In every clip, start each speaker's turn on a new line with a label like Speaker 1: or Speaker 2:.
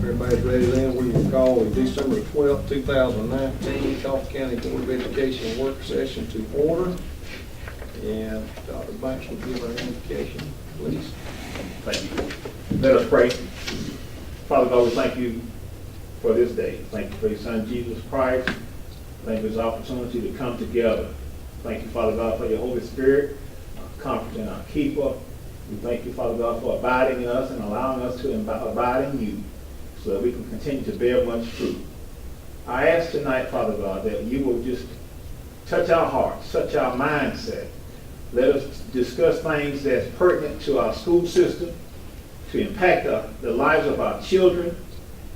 Speaker 1: Everybody's ready then, we will call the December 12th, 2019 Coffee County Board of Education work session to order. And Dr. Banks will give our invocation, please.
Speaker 2: Thank you. Let us pray. Father God, we thank you for this day. Thank you for your Son, Jesus Christ. Thank you for this opportunity to come together. Thank you, Father God, for your Holy Spirit, our comfort and our keeper. We thank you, Father God, for abiding in us and allowing us to abide in you so that we can continue to bear much fruit. I ask tonight, Father God, that you will just touch our hearts, touch our mindset. Let us discuss things that's pertinent to our school system, to impact the lives of our children.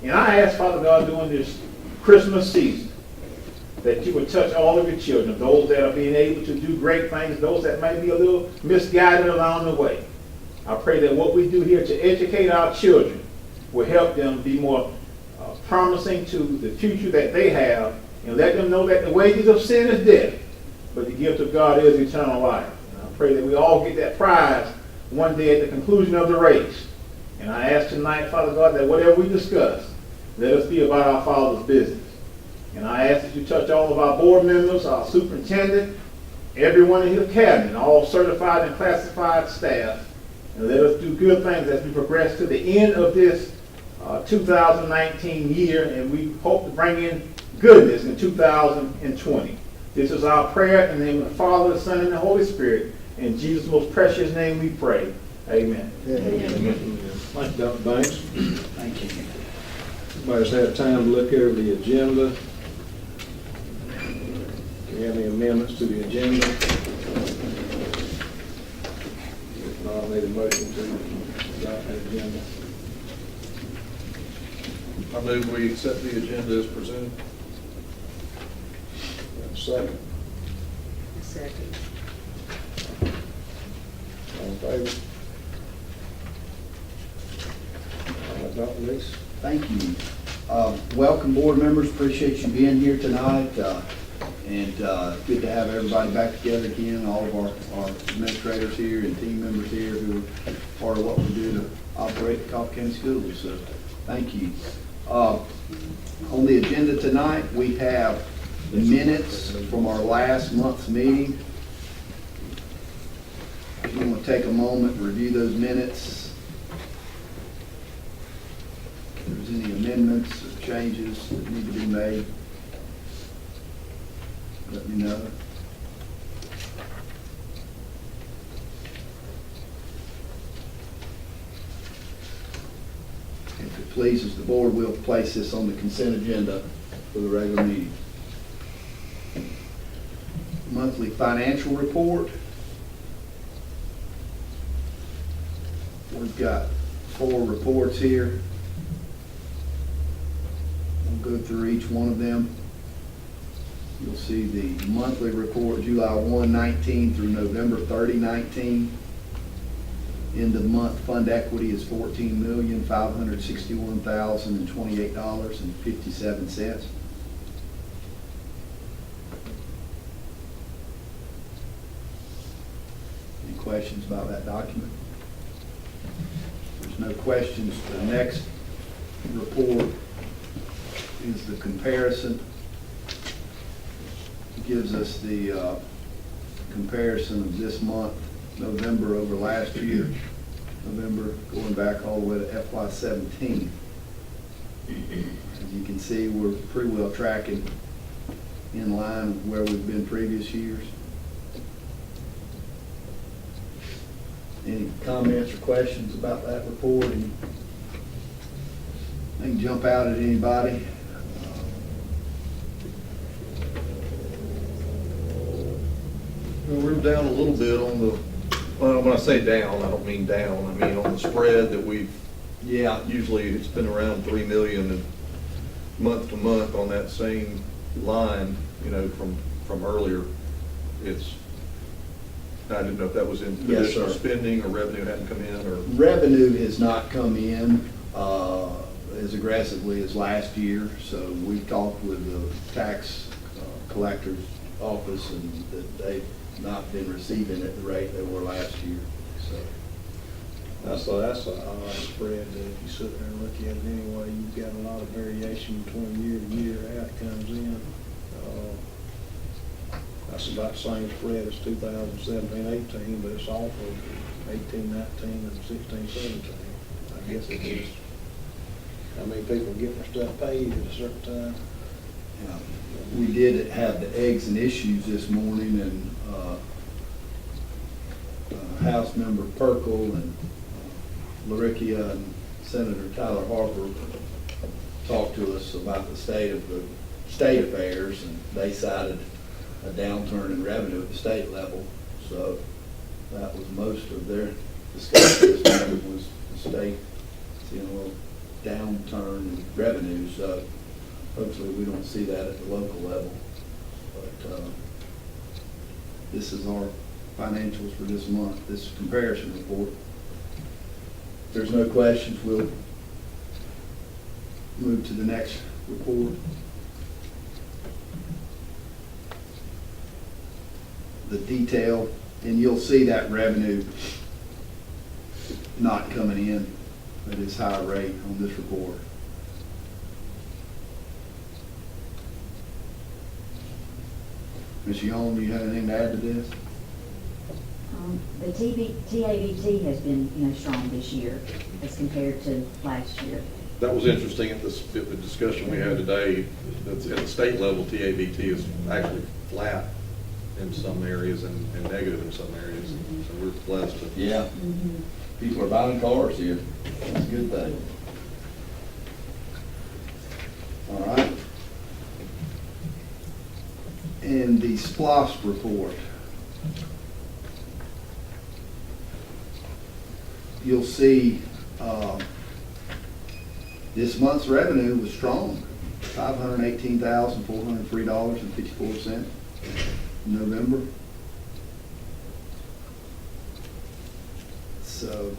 Speaker 2: And I ask, Father God, during this Christmas season, that you would touch all of your children, those that are being able to do great things, those that may be a little misguided along the way. I pray that what we do here to educate our children will help them be more promising to the future that they have, and let them know that the wages of sin is death, but the gift of God is eternal life. And I pray that we all get that prize one day at the conclusion of the race. And I ask tonight, Father God, that whatever we discuss, let us be about our Father's business. And I ask that you touch all of our board members, our superintendent, everyone in the cabinet, all certified and classified staff, and let us do good things as we progress to the end of this 2019 year, and we hope to bring in goodness in 2020. This is our prayer in the name of the Father, the Son, and the Holy Spirit. In Jesus' most precious name we pray. Amen.
Speaker 1: Amen. Thank you, Dr. Banks.
Speaker 2: Thank you.
Speaker 1: Everybody's had time to look over the agenda. Do you have any amendments to the agenda? If not, I need a motion to adopt the agenda.
Speaker 3: I move we accept the agenda as presented.
Speaker 1: Second.
Speaker 4: Second.
Speaker 1: All in favor? Dr. Reese.
Speaker 5: Thank you. Welcome, board members. Appreciate you being here tonight. And good to have everybody back together again, all of our administrators here and team members here who are part of what we do to operate the Coffee County Schools. So thank you. On the agenda tonight, we have the minutes from our last month's meeting. If you want to take a moment and review those minutes, if there's any amendments or changes that need to be made, let me know. If it pleases the board, we'll place this on the consent agenda for the regular meeting. Monthly financial report. We've got 4 reports here. We'll go through each one of them. You'll see the monthly report, July 1/19 through November 30/19. End of month fund equity is $14,561,028.57. Any questions about that document? If there's no questions, the next report is the comparison. It gives us the comparison of this month, November over last year. November going back all the way to FY17. As you can see, we're pretty well tracking in line with where we've been previous years. Any comments or questions about that report? Anything jump out at anybody?
Speaker 3: Well, we're down a little bit on the, well, when I say down, I don't mean down, I mean on the spread that we've, usually it's been around 3 million and month to month on that same line, you know, from earlier. It's, I didn't know if that was in
Speaker 5: Yes,
Speaker 3: additional
Speaker 5: sir.
Speaker 3: spending or revenue hadn't come in or.
Speaker 5: Revenue has not come in as aggressively as last year, so we've talked with the tax collector's office and that they've not been receiving at the rate they were last year. So
Speaker 1: That's a odd spread that if you sit there and look at it anyway, you've got a lot of variation between year to year how it comes in. That's about the same spread as 2017-18, but it's off of 18-19 and 16-17. I guess it is, how many people getting their stuff paid at a certain time.
Speaker 5: We did have the eggs and issues this morning, and House Member Perkle and Laricchia and Senator Tyler Harper talked to us about the state affairs, and they cited a downturn in revenue at the state level. So that was most of their discussion this morning, was the state seeing a little downturn in revenue. So hopefully we don't see that at the local level. But this is our financials for this month, this comparison report. If there's no questions, we'll move to the next report. The detail, and you'll see that revenue not coming in at this high rate on this report. Ms. Young, do you have anything to add to this?
Speaker 4: The TABT has been, strong this year as compared to last year.
Speaker 3: That was interesting at the discussion we had today. That's at the state level, TABT is actually flat in some areas and negative in some areas. So we're blessed to.
Speaker 5: Yeah. People are buying cars here. That's a good thing. All right. And the SPLOST report. You'll see this month's revenue was strong, $518,403.54 in November. So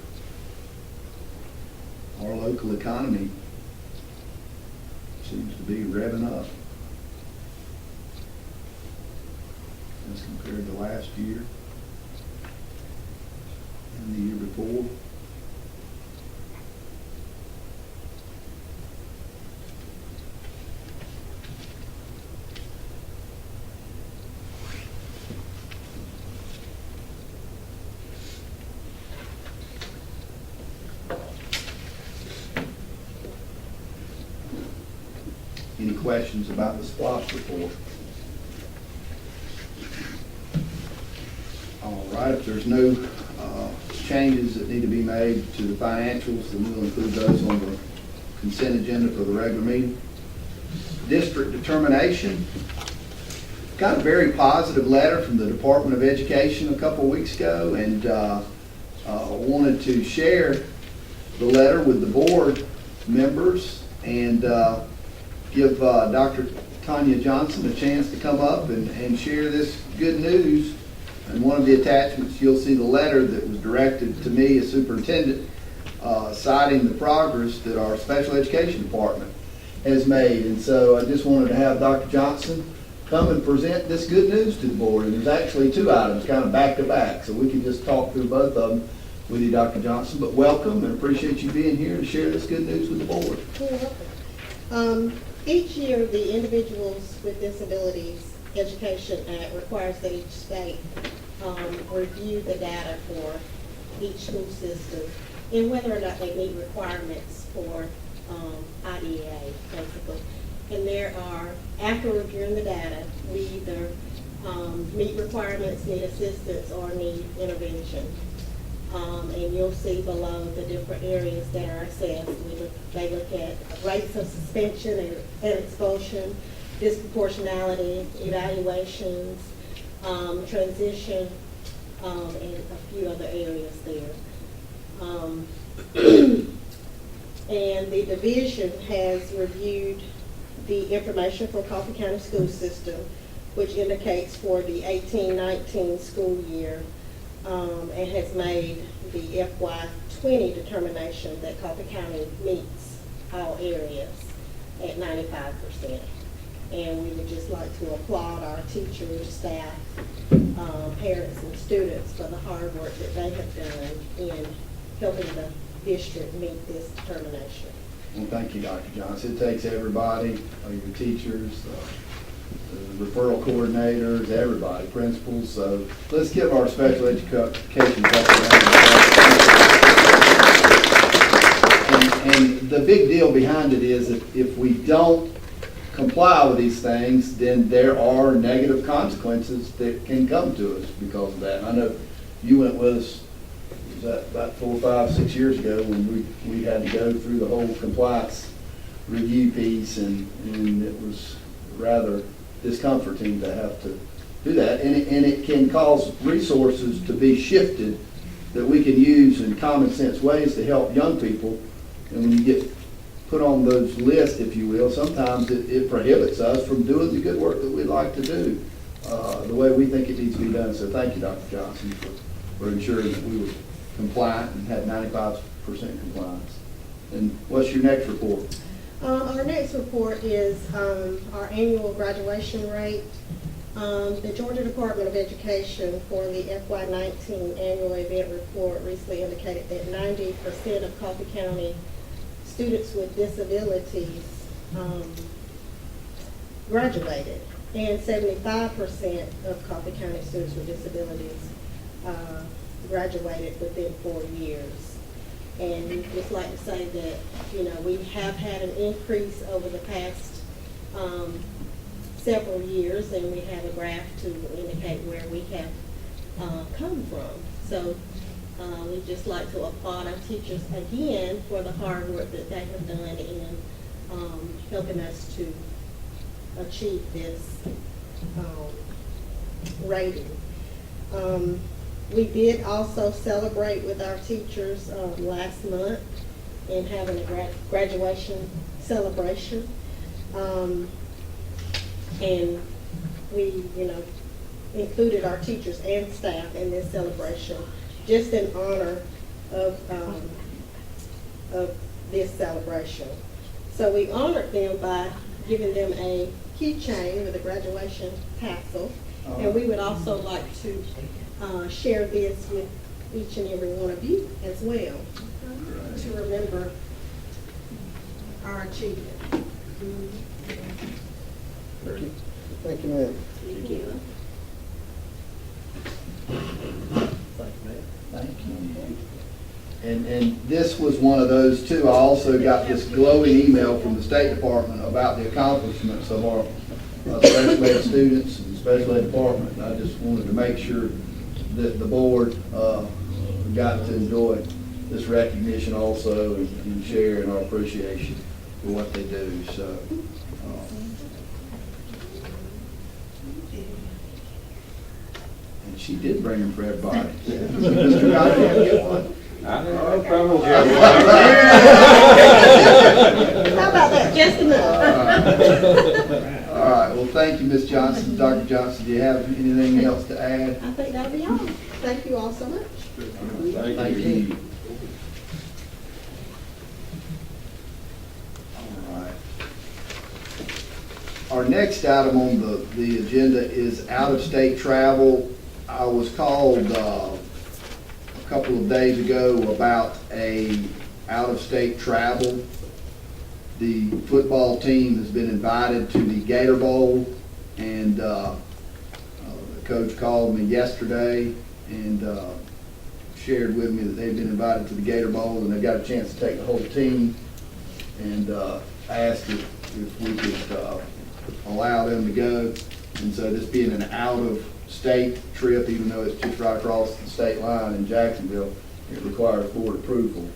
Speaker 5: our local economy seems to be revving up as compared to last year and the year before. Any questions about the SPLOST report? All right, if there's no changes that need to be made to the financials, then we'll include those on the consent agenda for the regular meeting. District determination. Got a very positive letter from the Department of Education a couple weeks ago, and wanted to share the letter with the board members and give Dr. Tanya Johnson a chance to come up and share this good news. And one of the attachments, you'll see the letter that was directed to me as superintendent, citing the progress that our special education department has made. And so I just wanted to have Dr. Johnson come and present this good news to the board. And there's actually two items kind of back to back, so we can just talk through both of them with you, Dr. Johnson. But welcome, and appreciate you being here to share this good news with the board.
Speaker 6: You're welcome. Each year, the Individuals with Disabilities Education Act requires that each state review the data for each school system and whether or not they meet requirements for IDEA, basically. And there are, after reviewing the data, we either meet requirements, need assistance, or need intervention. And you'll see below the different areas that are assessed. They look at rates of suspension and expulsion, disproportionality, evaluations, transition, and a few other areas there. And the division has reviewed the information for Coffee County School System, which indicates for the 18-19 school year, and has made the FY20 determination that Coffee County meets all areas at 95%. And we would just like to applaud our teachers, staff, parents, and students for the hard work that they have done in helping the district meet this determination.
Speaker 5: Well, thank you, Dr. Johnson. It takes everybody, your teachers, the referral coordinators, everybody, principals. So let's give our special education and the big deal behind it is if we don't comply with these things, then there are negative consequences that can come to us because of that. And I know you went with us, was that about 4, 5, 6 years ago when we had to go through the whole compliance review piece, and it was rather discomforting to have to do that. And it can cause resources to be shifted that we can use in common sense ways to help young people. And when you get put on those lists, if you will, sometimes it prohibits us from doing the good work that we'd like to do the way we think it needs to be done. So thank you, Dr. Johnson, for ensuring that we were compliant and had 95% compliance. And what's your next report?
Speaker 6: Our next report is our annual graduation rate. The Georgia Department of Education for the FY19 annual event report recently indicated that 90% of Coffee County students with disabilities graduated, and 75% of Coffee County students with disabilities graduated within 4 years. And we'd just like to say that, we have had an increase over the past several years, and we have a graph to indicate where we have come from. So we'd just like to applaud our teachers again for the hard work that they have done in helping us to achieve this rating. We did also celebrate with our teachers last month in having a graduation celebration. And we, included our teachers and staff in this celebration just in honor of this celebration. So we honored them by giving them a keychain with a graduation tassel. And we would also like to share this with each and every one of you as well to remember our achievement.
Speaker 7: Thank you, ma'am.
Speaker 6: Thank you.
Speaker 5: Thank you. And this was one of those too. I also got this glowing email from the State Department about the accomplishments of our special ed students and special ed department. And I just wanted to make sure that the board got to enjoy this recognition also and share in our appreciation for what they do. So. And she did bring them for everybody. Mr. Goddard, get one.
Speaker 1: I probably
Speaker 6: How about that? Just enough.
Speaker 5: All right. Well, thank you, Ms. Johnson. Dr. Johnson, do you have anything else to add?
Speaker 6: I think that'll be all. Thank you all so much.
Speaker 5: Thank you. All right. Our next item on the agenda is out-of-state travel. I was called a couple of days ago about a out-of-state travel. The football team has been invited to the Gator Bowl, and the coach called me yesterday and shared with me that they've been invited to the Gator Bowl, and they've got a chance to take the whole team, and asked if we could allow them to go. And so this being an out-of-state trip, even though it's just right across the state line in Jacksonville, it requires board approval.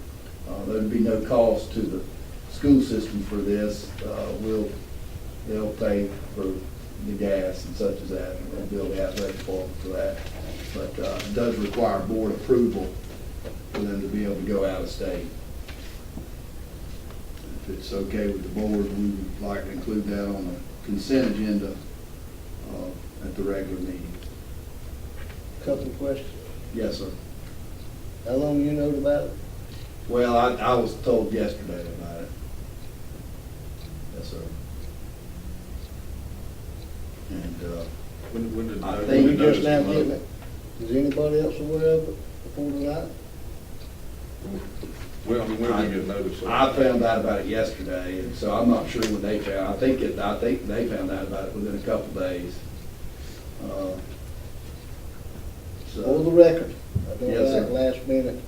Speaker 5: There'd be no cost to the school system for this. They'll pay for the gas and such as that, and they'll build the athletic department for that. But it does require board approval for them to be able to go out of state. If it's okay with the board, we would like to include that on the consent agenda at the regular meeting.
Speaker 7: Couple of questions.
Speaker 5: Yes, sir.
Speaker 7: How long you knowed about it?
Speaker 5: Well, I was told yesterday about it. Yes, sir. And
Speaker 3: When did
Speaker 5: I
Speaker 3: the
Speaker 5: think
Speaker 7: You
Speaker 3: notice
Speaker 7: just now
Speaker 3: come
Speaker 7: getting
Speaker 3: out?
Speaker 7: it. Is anybody else aware of it before tonight?
Speaker 3: Well, I mean, when we get notice.
Speaker 5: I found out about it yesterday, and so I'm not sure when they found, I think they found out about it within a couple days.
Speaker 7: For the
Speaker 5: So,
Speaker 7: record, I don't
Speaker 5: Yes,
Speaker 7: like
Speaker 5: sir.
Speaker 7: last minute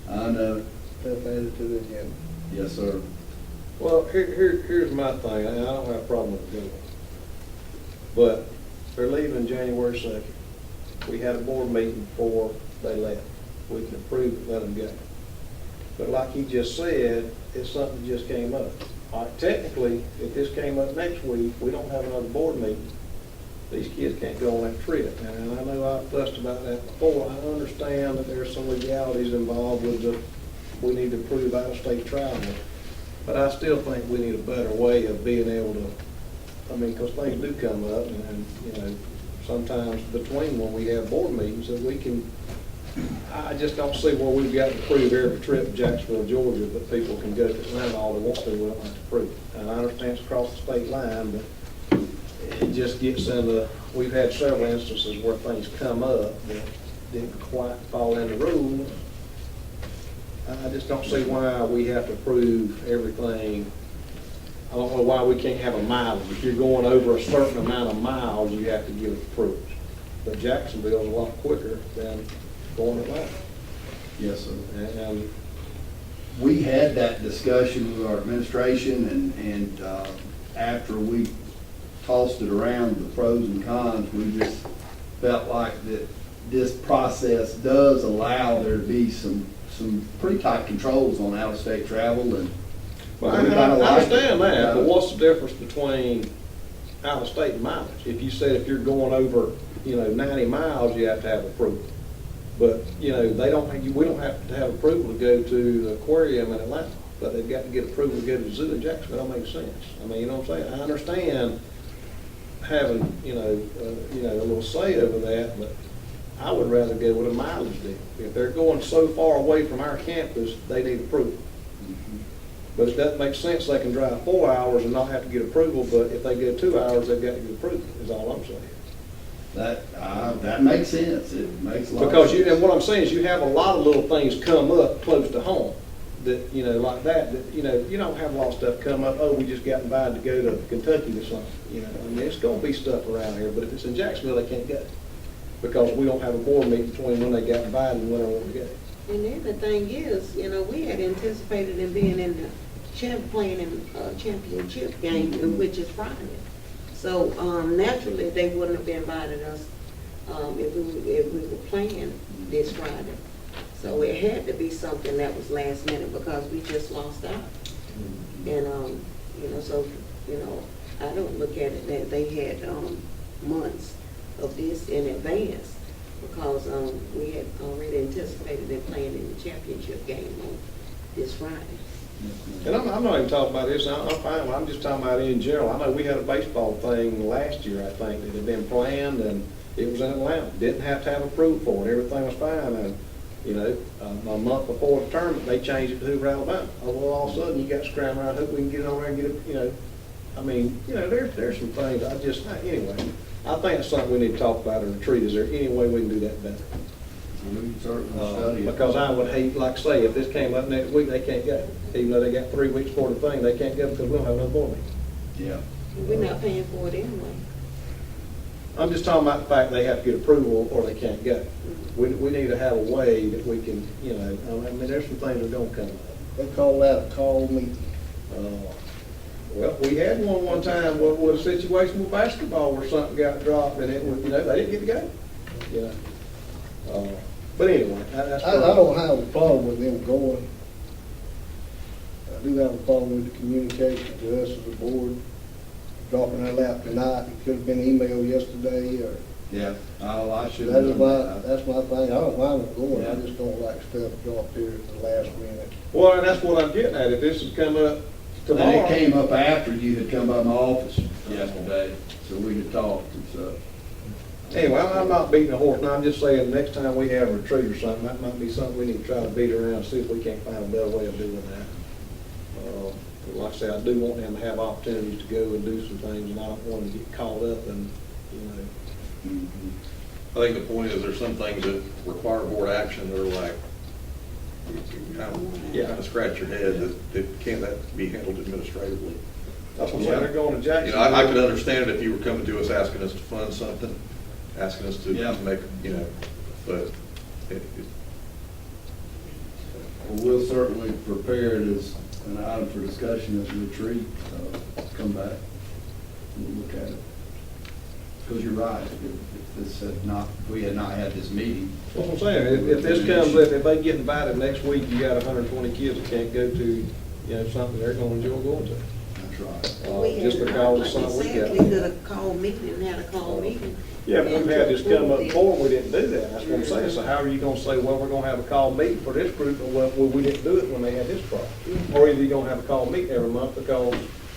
Speaker 5: I know,
Speaker 7: stuff added to the agenda.
Speaker 5: yes, sir.
Speaker 1: Well, here's my thing, and I don't have a problem with it. But they're leaving January 2nd. We had a board meeting before they left. We can approve it, let them go. But like he just said, it's something that just came up. All right, technically, if this came up next week, we don't have another board meeting. These kids can't go on that trip. And I know I've fussed about that before. I understand that there's some legalities involved with we need to approve out-of-state travel. But I still think we need a better way of being able to, I mean, because things do come up and, you know, sometimes between when we have board meetings that we can, I just don't see where we've got to approve every trip to Jacksonville, Georgia, but people can go to Atlanta all they want to, we don't have to approve it. And I understand it's across the state line, but it just gets into, we've had several instances where things come up that didn't quite fall in the rules. I just don't see why we have to approve everything. I don't know why we can't have a mileage. If you're going over a certain amount of miles, you have to give it approved. But Jacksonville's a lot quicker than going to Atlanta.
Speaker 5: Yes, sir.
Speaker 1: And
Speaker 5: We had that discussion with our administration, and after we tossed it around, the pros and cons, we just felt like that this process does allow there to be some pretty tight controls on out-of-state travel, and
Speaker 1: well, I
Speaker 5: we kinda like it.
Speaker 1: understand that, but what's the difference between out-of-state and mileage? If you said if you're going over, 90 miles, you have to have approval. But, they don't, we don't have to have approval to go to the aquarium in Atlanta, but they've got to get approval to go to the zoo in Jacksonville. That makes sense. I mean, you know what I'm saying? I understand having, a little say over that, but I would rather go with a mileage deal. If they're going so far away from our campus, they need approval. But it doesn't make sense, they can drive 4 hours and not have to get approval, but if they go 2 hours, they've got to get approval, is all I'm saying.
Speaker 5: That makes sense. It makes a lot of
Speaker 1: Because
Speaker 5: sense.
Speaker 1: and what I'm saying is you have a lot of little things come up close to home that, like that, you don't have a lot of stuff come up, oh, we just got invited to go to Kentucky or something, I mean, it's gonna be stuff around here, but if it's in Jacksonville, they can't go. Because we don't have a board meeting between when they got invited and when they want to go.
Speaker 8: And then the thing is, we had anticipated them being in the playing in championship game, which is Friday. So naturally, they wouldn't have invited us if we were playing this Friday. So it had to be something that was last minute because we just lost out. And I don't look at it that they had months of this in advance because we had already anticipated them playing in the championship game on this Friday.
Speaker 1: And I'm not even talking about this, I'm fine, I'm just talking about in general. I know we had a baseball thing last year, I think, that had been planned, and it was in Atlanta. Didn't have to have approval for it, everything was fine, and, a month before the tournament, they changed it to Hoover, Alabama. Oh, well, all of a sudden, you got to scram around, hope we can get it over there and get it, I mean, there's some things, anyway, I think it's something we need to talk about in retreat. Is there any way we can do that better?
Speaker 5: We can certainly study it.
Speaker 1: Because I would hate, like I say, if this came up next week, they can't go. Even though they got 3 weeks for the thing, they can't go because we don't have no board meeting.
Speaker 5: Yeah.
Speaker 8: We're not paying for it anyway.
Speaker 1: I'm just talking about the fact they have to get approval or they can't go. We need to have a way that we can, I mean, there's some things that are gonna come up.
Speaker 7: They call that a call meeting.
Speaker 1: Well, we had one time with a situation with basketball where something got dropped and it was, they didn't get to go. But anyway, that's.
Speaker 7: I don't have a problem with them going. I do have a problem with the communication to us as a board, dropping their lap tonight. It could have been emailed yesterday or.
Speaker 5: Yeah, I should have done that.
Speaker 7: That's my thing. I don't mind them going. I just don't like stuff dropped here at the last minute.
Speaker 1: Well, and that's what I'm getting at. If this had come up
Speaker 5: And
Speaker 1: tomorrow.
Speaker 5: it came up after you had come by my office yesterday, so we had talked and stuff.
Speaker 1: Anyway, I'm not beating a horse, now I'm just saying, next time we have a retreat or something, that might be something we need to try to beat around, see if we can't find a better way of doing that. Like I say, I do want them to have opportunities to go and do some things, and I don't want them to get caught up and,
Speaker 3: I think the point is there's some things that require board action that are like you kind of scratch your head that can't that be handled administratively?
Speaker 1: That's what I'm saying, they're going to Jackson.
Speaker 3: You know, I could understand it if you were coming to us asking us to fund something, asking us to make, you know, but it,
Speaker 5: Well, we'll certainly prepare it as an item for discussion as a retreat, come back, we'll look at it. Because you're right, if this had not, if we had not had this meeting.
Speaker 1: That's what I'm saying, if this comes, if they get invited next week, you got 120 kids that can't go to, you know, something they're gonna enjoy going to.
Speaker 5: That's right.
Speaker 1: Just because
Speaker 8: Like
Speaker 1: it's
Speaker 8: you
Speaker 1: something we
Speaker 8: said,
Speaker 1: got.
Speaker 8: we could have called meeting and had a call meeting.
Speaker 1: Yeah, but we've had this come up before, and we didn't do that, that's what I'm saying, so how are you gonna say, well, we're gonna have a call meeting for this group, or well, we didn't do it when they had this problem? Or either you're gonna have a call meeting every month, because,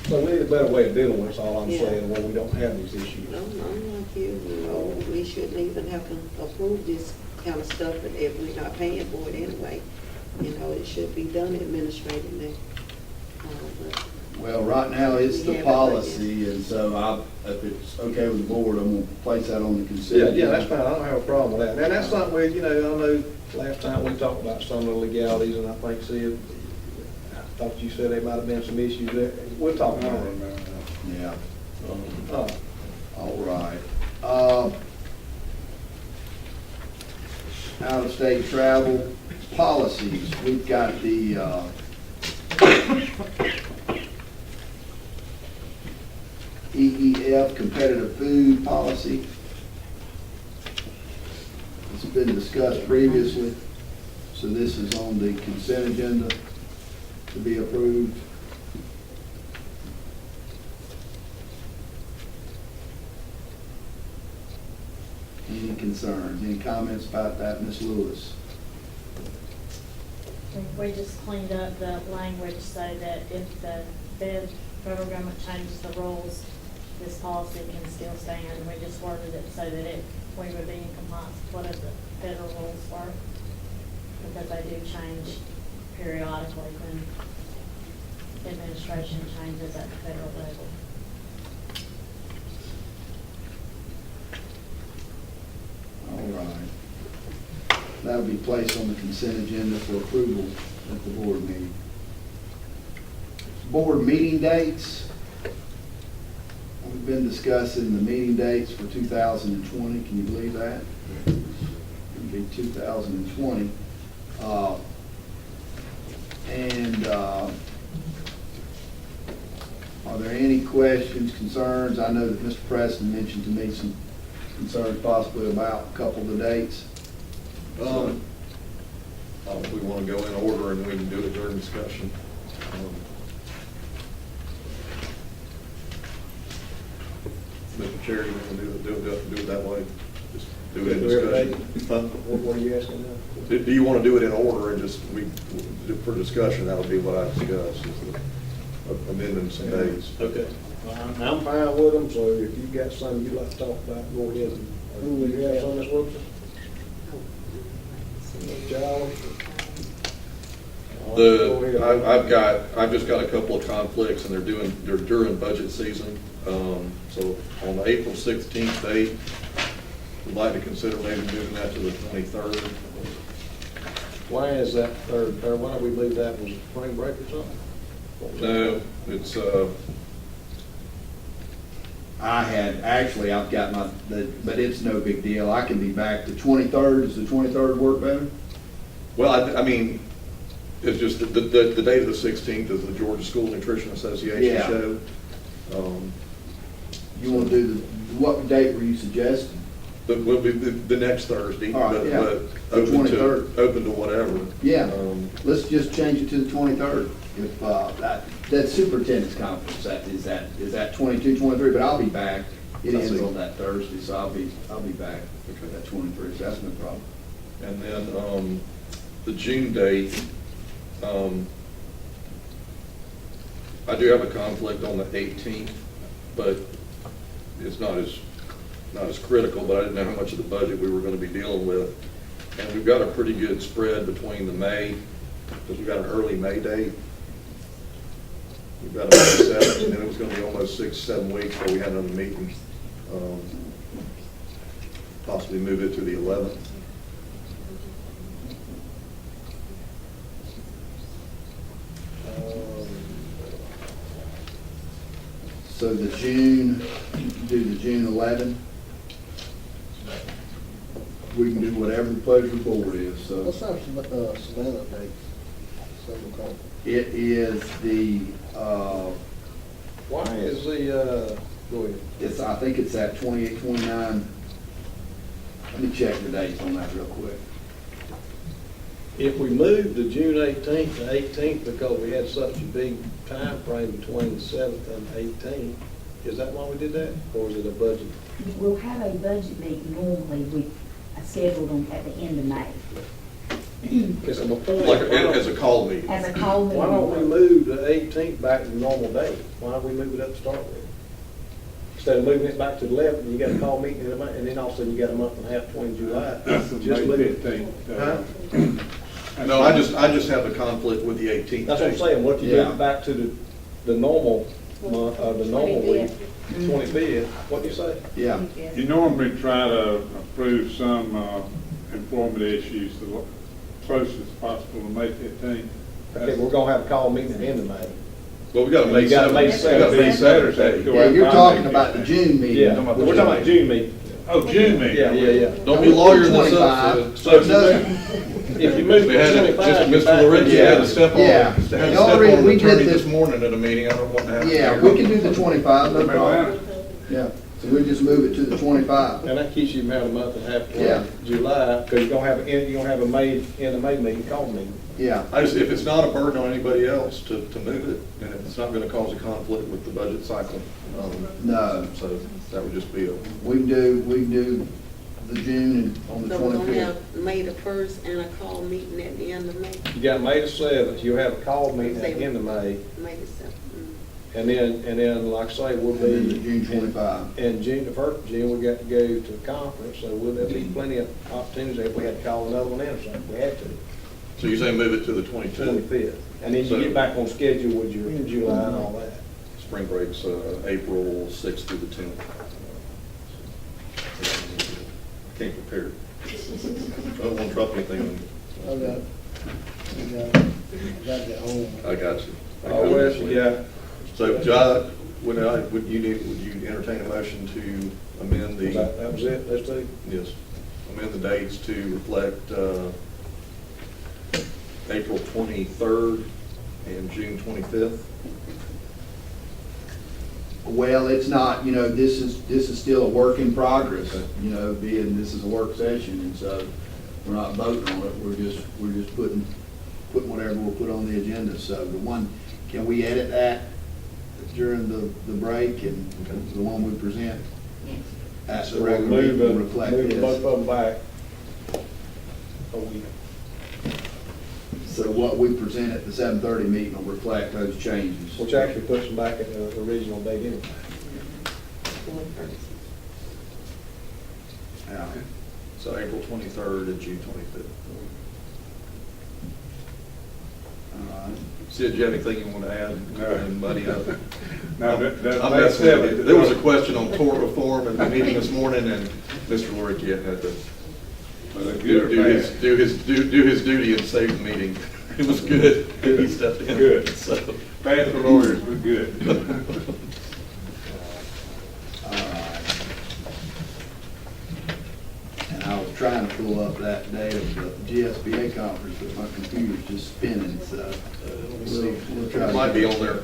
Speaker 1: so we need a better way of dealing with it, that's all I'm
Speaker 8: Yeah.
Speaker 1: saying, when we don't have these issues.
Speaker 8: No, I'm like you, you know, we shouldn't even have to approve this kind of stuff if we're not paying for it anyway. You know, it should be done administratively. But
Speaker 5: Well, right now, it's
Speaker 8: We
Speaker 5: the
Speaker 8: have it
Speaker 5: policy, and so if it's okay with the board, I'm gonna place that on the consent.
Speaker 1: Yeah,
Speaker 5: agenda.
Speaker 1: that's fine, I don't have a problem with that, and that's something we, you know, I know last time we talked about some of the legalities, and I think, see, I thought you said there might have been some issues there, we'll talk about it.
Speaker 5: Yeah,
Speaker 1: Oh,
Speaker 5: all right. Out-of-state travel policies, we've got the, EEF competitive food policy. It's been discussed previously, so this is on the consent agenda to be approved. Any concerns, any comments about that, Ms. Lewis?
Speaker 9: We just cleaned up the language so that if the federal government changes the rules, this policy can still stand. We just worded it so that we would be in compliance with whatever the federal rules were, because they do change periodically when administration changes at the federal level.
Speaker 5: All right. That'll be placed on the consent agenda for approval at the board meeting. Board meeting dates. We've been discussing the meeting dates for 2020. Can you believe that? It'll be 2020. Are there any questions, concerns? I know that Mr. Preston mentioned to me some concerns possibly about a couple of the dates.
Speaker 3: If we want to go in order and we can do it during discussion. Mr. Chair, you want to do it that way? Just do it in discussion.
Speaker 1: what are you asking now?
Speaker 3: Do you want to do it in order and just, for discussion, that'll be what I discuss, is the amending some dates.
Speaker 1: Okay. I'm fine with them, so if you've got something you'd like to talk about, go ahead. Who you have on this Wilson? Giles?
Speaker 3: I've just got a couple of conflicts, and they're during budget season. So on the April 16th date, would like to consider maybe moving that to the 23rd.
Speaker 1: Why is that third, or why don't we leave that as spring break or something? What was that?
Speaker 3: No, it's,
Speaker 5: I've got but it's no big deal. I can be back. The 23rd, does the 23rd work better?
Speaker 3: well, I mean, it's just the date of the 16th is the Georgia School Nutrition Association
Speaker 5: Yeah.
Speaker 3: show.
Speaker 5: You want to do what date were you suggesting?
Speaker 3: But will be the next Thursday,
Speaker 5: All right,
Speaker 3: but
Speaker 5: yeah.
Speaker 3: but
Speaker 5: The
Speaker 3: open
Speaker 5: 23rd.
Speaker 3: to whatever.
Speaker 5: Yeah, let's just change it to the 23rd. If, that superintendent's conference, is that 22, 23, but I'll be back. It
Speaker 3: I
Speaker 5: ends
Speaker 3: see.
Speaker 5: on that Thursday, so I'll be back
Speaker 3: Okay.
Speaker 5: at 23, so that's no problem.
Speaker 3: And then the June date, I do have a conflict on the 18th, but it's not as critical, but I didn't know how much of the budget we were going to be dealing with. And we've got a pretty good spread between the May, because we've got an early May date. We've got a May 7th, and then it was going to be almost 6, 7 weeks before we had another meeting. Possibly move it to the 11th.
Speaker 5: So the June, do the June 11. We can do whatever the pleasure of the board is, so.
Speaker 7: What's our Savannah date? Seven o'clock.
Speaker 5: It is the,
Speaker 1: Why is go ahead.
Speaker 5: it's, I think it's at 28, 29. Let me check the dates on that real quick.
Speaker 1: If we moved to June 18th to 18th because we had such a big time frame between the 7th and 18th, is that why we did that? Or is it a budget?
Speaker 4: We'll have a budget meeting normally, we scheduled them at the end of May,
Speaker 1: It's my point.
Speaker 3: Like, as a call meeting.
Speaker 4: as a call meeting.
Speaker 1: Why don't we move the 18th back to the normal date? Why don't we move it up to start with? Instead of moving it back to the 11th, you got a call meeting in a month, and then also you got a month and a half between July.
Speaker 10: That's the
Speaker 1: Just
Speaker 10: May
Speaker 1: move it.
Speaker 10: 15th.
Speaker 3: No, I just have a conflict with the 18th.
Speaker 1: That's what I'm saying, what if you
Speaker 5: Yeah.
Speaker 1: move it back to the normal month, the normal week, 25th, what'd you say?
Speaker 5: Yeah,
Speaker 10: You normally try to approve some employment issues as close as possible to May 15th.
Speaker 1: Okay, we're gonna have a call meeting at the end of May.
Speaker 3: But we got to
Speaker 1: You
Speaker 3: make
Speaker 1: gotta make
Speaker 10: Saturday.
Speaker 5: yeah, you're talking about the June meeting.
Speaker 1: Yeah, we're talking about June meeting.
Speaker 10: Oh, June meeting.
Speaker 1: Yeah.
Speaker 3: Don't be lawyering this up.
Speaker 5: 25.
Speaker 1: So if you move
Speaker 3: We
Speaker 1: to
Speaker 3: had it,
Speaker 1: 25,
Speaker 3: just
Speaker 1: you're
Speaker 3: Mr.
Speaker 1: back.
Speaker 3: Lorenzi had to step on,
Speaker 5: Yeah.
Speaker 3: had to
Speaker 5: The
Speaker 3: step
Speaker 5: only
Speaker 3: on
Speaker 5: reason
Speaker 3: the
Speaker 5: we did
Speaker 3: attorney
Speaker 5: this-
Speaker 3: this morning at a meeting. I don't want to have. to
Speaker 5: Yeah,
Speaker 3: hear
Speaker 5: we
Speaker 3: it.
Speaker 5: can do the 25, no problem.
Speaker 10: Atlanta.
Speaker 5: Yeah, so we'll just move it to the 25.
Speaker 1: And that keeps you about a month and a half
Speaker 5: Yeah.
Speaker 1: between July, because you're gonna have a May, end of May meeting, call meeting.
Speaker 5: Yeah,
Speaker 3: I just, if it's not a burden on anybody else to move it, and if it's not going to cause a conflict with the budget cycle,
Speaker 5: no,
Speaker 3: so that would just be a.
Speaker 5: we can do the June and on the
Speaker 8: So we're gonna
Speaker 5: 25th.
Speaker 8: have May the 1st and a call meeting at the end of May,
Speaker 1: You got May the 7th, you'll have a call meeting at the end of May,
Speaker 8: May the 7th.
Speaker 1: and then, like I say, we'll
Speaker 5: And then the
Speaker 1: be,
Speaker 5: June 25.
Speaker 1: in June, the 1st of June, we got to go to the conference, so there'll be plenty of opportunities if we had to call another one in or something, if we had to.
Speaker 3: So you say move it to the 22nd?
Speaker 1: 25th. And then you get back on schedule with your July and all that.
Speaker 3: Spring break's April 6th through the 10th. Can't prepare. I don't want to drop anything
Speaker 7: I got it home.
Speaker 3: on. I got you.
Speaker 1: Oh, well, yeah.
Speaker 3: So, John, would you entertain a motion to amend the?
Speaker 1: That was it, let's do.
Speaker 3: Yes, amend the dates to reflect April 23rd and June 25th.
Speaker 5: Well, it's not, this is still a work in progress, being this is a work session, and so we're not voting on it, we're just putting whatever we'll put on the agenda. So the one, can we edit that during the break, and the one we present at the
Speaker 1: So we'll
Speaker 5: regular meeting will
Speaker 1: move
Speaker 5: reflect
Speaker 1: both
Speaker 5: this?
Speaker 1: of them back a week.
Speaker 5: So what we present at the 7:30 meeting will reflect those changes.
Speaker 1: Which actually puts them back at the original date anyway.
Speaker 5: Yeah.
Speaker 3: So April 23rd and June 25th. Sid, do you have anything you want to add?
Speaker 10: No.
Speaker 3: And Buddy,
Speaker 10: No, that
Speaker 3: I'm
Speaker 10: May
Speaker 3: messing with you.
Speaker 10: 7th.
Speaker 3: There was a question on tort reform at the meeting this morning, and Mr. Lorick had to do his duty and save the meeting. It was good. He stepped in.
Speaker 10: Good.
Speaker 3: So.
Speaker 10: Bad for lawyers, but good.
Speaker 5: And I was trying to pull up that day of the GSBA conference, but my computer's just spinning, so we'll try.
Speaker 3: It might be on there.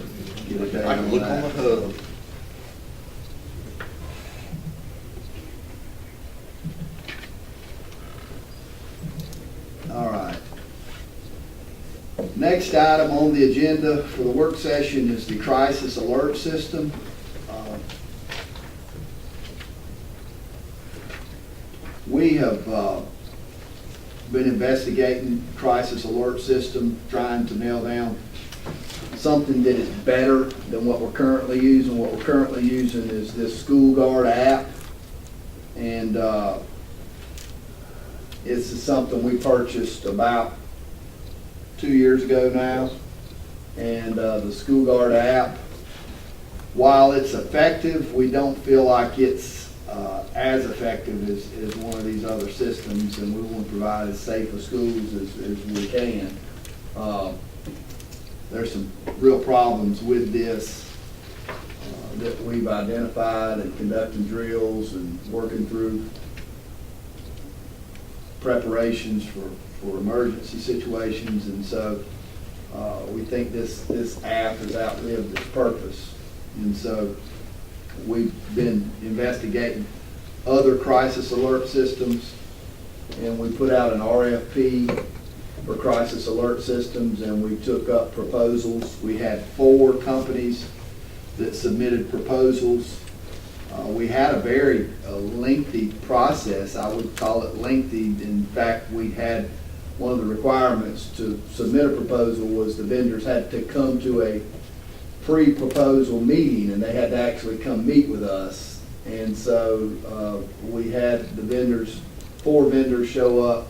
Speaker 5: Get a date
Speaker 3: I can look on the
Speaker 5: that.
Speaker 3: hub.
Speaker 5: All right. Next item on the agenda for the work session is the crisis alert system. We have been investigating crisis alert system, trying to nail down something that is better than what we're currently using. What we're currently using is this School Guard app, and this is something we purchased about 2 years ago now. And the School Guard app, while it's effective, we don't feel like it's as effective as one of these other systems, and we want to provide as safe a schools as we can. There's some real problems with this that we've identified and conducting drills and working through preparations for emergency situations. And so we think this app has outlived its purpose. And so we've been investigating other crisis alert systems, and we put out an RFP for crisis alert systems, and we took up proposals. We had 4 companies that submitted proposals. We had a very lengthy process. I would call it lengthy. In fact, we had one of the requirements to submit a proposal was the vendors had to come to a pre-proposal meeting, and they had to actually come meet with us. And so we had the vendors, 4 vendors show up.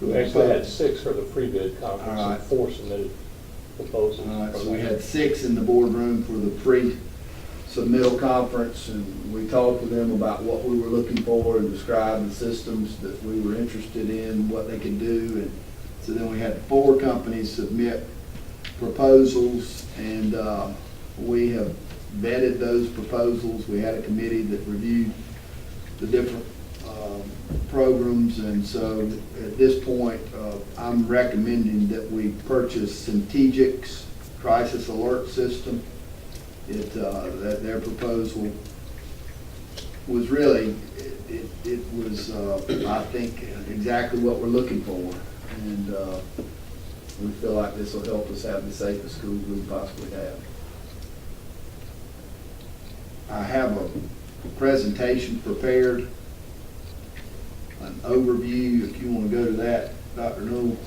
Speaker 11: We actually had 6 for the pre-bid conference
Speaker 5: All right.
Speaker 11: and 4 submitted proposals.
Speaker 5: All right, so we had 6 in the boardroom for the pre-submittal conference, and we talked with them about what we were looking for and described the systems that we were interested in, what they could do. And so then we had 4 companies submit proposals, and we have vetted those proposals. We had a committee that reviewed the different programs, and so at this point, I'm recommending that we purchase Centegic's crisis alert system. That their proposal was really, it was, I think, exactly what we're looking for, and we feel like this will help us have the safest schools we can possibly have. I have a presentation prepared, an overview, if you want to go to that, Dr. Newell.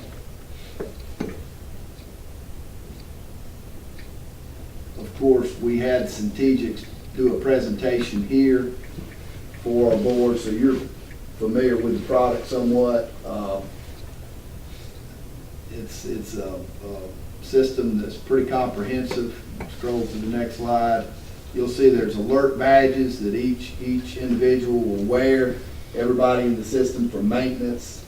Speaker 5: Of course, we had Centegix do a presentation here for our board, so you're familiar with the product somewhat. It's a system that's pretty comprehensive. Scroll to the next slide. You'll see there's alert badges that each individual will wear. Everybody in the system, from maintenance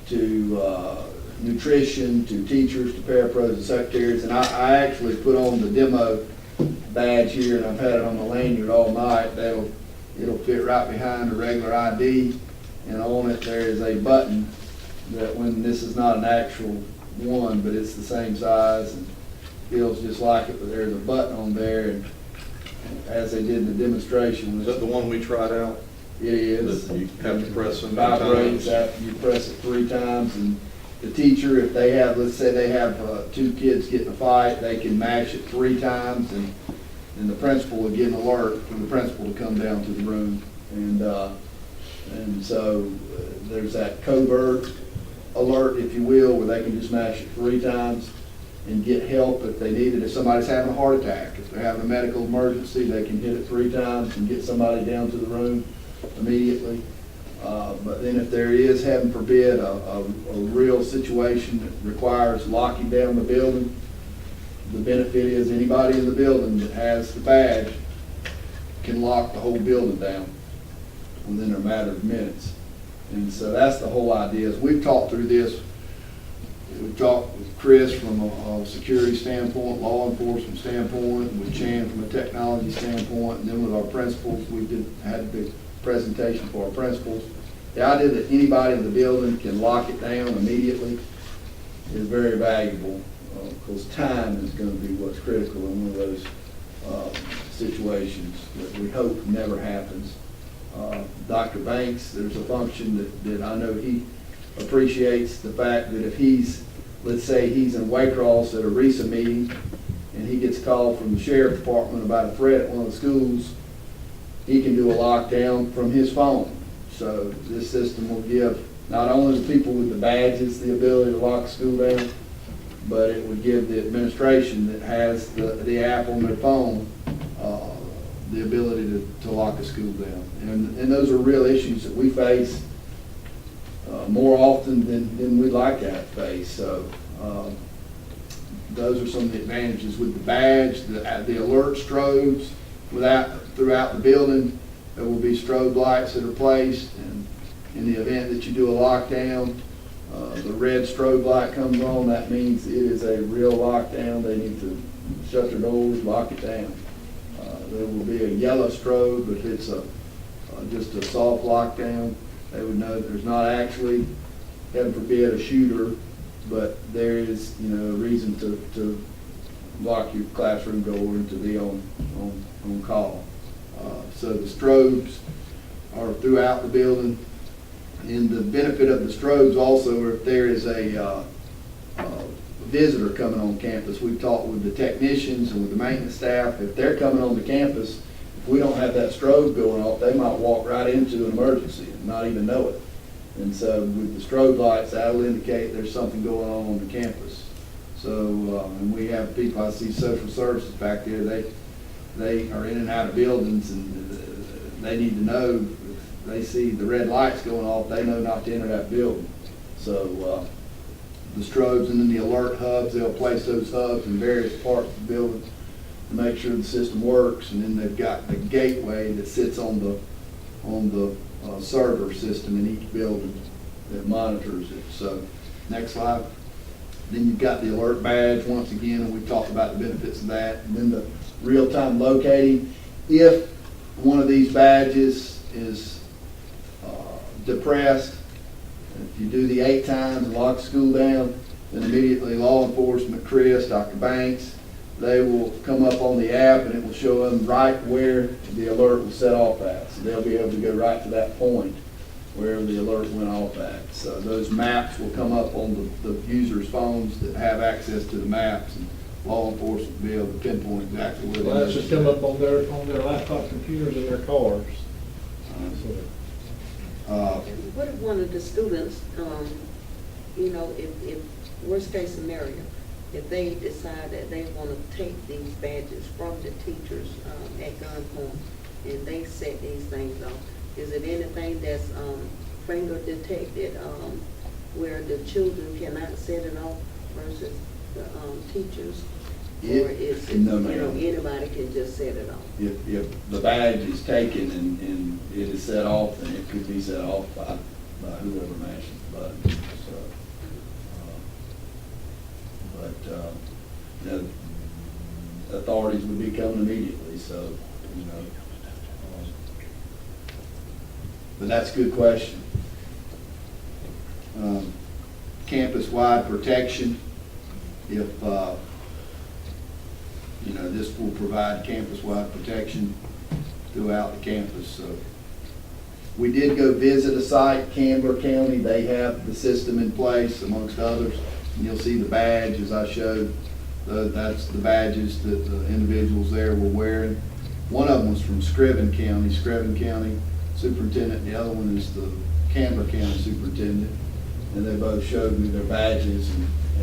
Speaker 5: to nutrition to teachers to parapros and secretaries. And I actually put on the demo badge here, and I've had it on my lanyard all night. It'll fit right behind a regular ID, and on it there is a button that, when this is not an actual one, but it's the same size and feels just like it, but there's a button on there, and as they did in the demonstration.
Speaker 3: Is that the one we tried out?
Speaker 5: It is.
Speaker 3: That you have to press so many
Speaker 5: Vibrates
Speaker 3: times?
Speaker 5: after you press it 3 times, and the teacher, if they have, let's say they have 2 kids get in a fight, they can mash it 3 times, and the principal would get an alert for the principal to come down to the room. And so there's that covert alert, if you will, where they can just mash it 3 times and get help if they need it. If somebody's having a heart attack, if they're having a medical emergency, they can hit it 3 times and get somebody down to the room immediately. But then if there is, heaven forbid, a real situation that requires locking down the building, the benefit is anybody in the building that has the badge can lock the whole building down within a matter of minutes. And so that's the whole idea. Is we've talked through this. We've talked with Chris from a security standpoint, law enforcement standpoint, with Chan from a technology standpoint, and then with our principals, we had a big presentation for our principals. The idea that anybody in the building can lock it down immediately is very valuable, because time is going to be what's critical in one of those situations that we hope never happens. Dr. Banks, there's a function that I know he appreciates, the fact that if he's, let's say he's in Waycross at a RESA meeting and he gets a call from the sheriff department about a threat at one of the schools, he can do a lockdown from his phone. So this system will give not only the people with the badges the ability to lock the school down, but it would give the administration that has the app on their phone the ability to lock a school down. And those are real issues that we face more often than we'd like to have to face. So those are some of the advantages with the badge, the alert strobes throughout the building. There will be strobe lights that are placed, and in the event that you do a lockdown, the red strobe light comes on. That means it is a real lockdown. They need to shut their doors, lock it down. There will will be a yellow strobe. If it's just a soft lockdown, they would know that there's not actually, heaven forbid, a shooter, but there is, a reason to lock your classroom door and to be on call. So the strobes are throughout the building. And the benefit of the strobes also are if there is a visitor coming on campus. We've talked with the technicians and with the maintenance staff. If they're coming on the campus, if we don't have that strobe going off, they might walk right into an emergency and not even know it. And so with the strobe lights, that'll indicate there's something going on the campus. So, and we have people, I see social services back there, they are in and out of buildings, and they need to know, if they see the red lights going off, they know not to enter that building. So the strobes and then the alert hubs, they'll place those hubs in various parts of the building to make sure the system works. And then they've got the gateway that sits on the server system in each building that monitors it. So next slide. Then you've got the alert badge once again, and we've talked about the benefits of that. And then the real-time locating. If one of these badges is depressed, if you do the 8 times and lock the school down, then immediately law enforcement, Chris, Dr. Banks, they will come up on the app and it will show them right where the alert was set off at. So they'll be able to go right to that point where the alert went off at. So those maps will come up on the users' phones that have access to the maps, and law enforcement will be able to pinpoint exactly where they
Speaker 1: Well, that's just come up on their laptop computers in their cars.
Speaker 8: What if one of the students, if worst case scenario, if they decide that they want to take these badges from the teachers at gunpoint and they set these things off, is it anything that's finger detected where the children cannot set it off versus the teachers? Or is it,
Speaker 5: No, ma'am.
Speaker 8: Anybody can just set it off?
Speaker 5: If the badge is taken and it is set off, then it could be set off by whoever mashes the button. So, the authorities would be coming immediately, so, but that's a good question. Campus-wide protection, if, this will provide campus-wide protection throughout the campus. So we did go visit a site, Campbell County. They have the system in place amongst others. And you'll see the badge as I showed. That's the badges that the individuals there were wearing. One of them was from Scriven County superintendent. The other one is the Campbell County superintendent. And they both showed me their badges.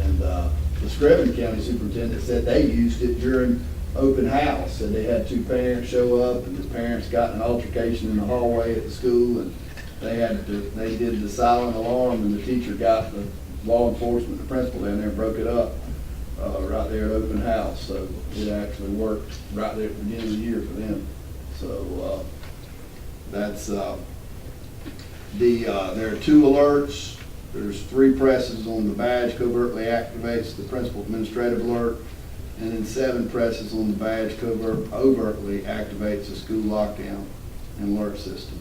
Speaker 5: And the Scriven County superintendent said they used it during open house, and they had 2 parents show up, and the parents got in an altercation in the hallway at the school, and they did the silent alarm, and the teacher got the law enforcement, the principal down there, and broke it up right there at open house. So it actually worked right there at the beginning of the year for them. So that's there are 2 alerts. There's 3 presses on the badge covertly activates the principal administrative alert, and then 7 presses on the badge overtly activates the school lockdown and alert system.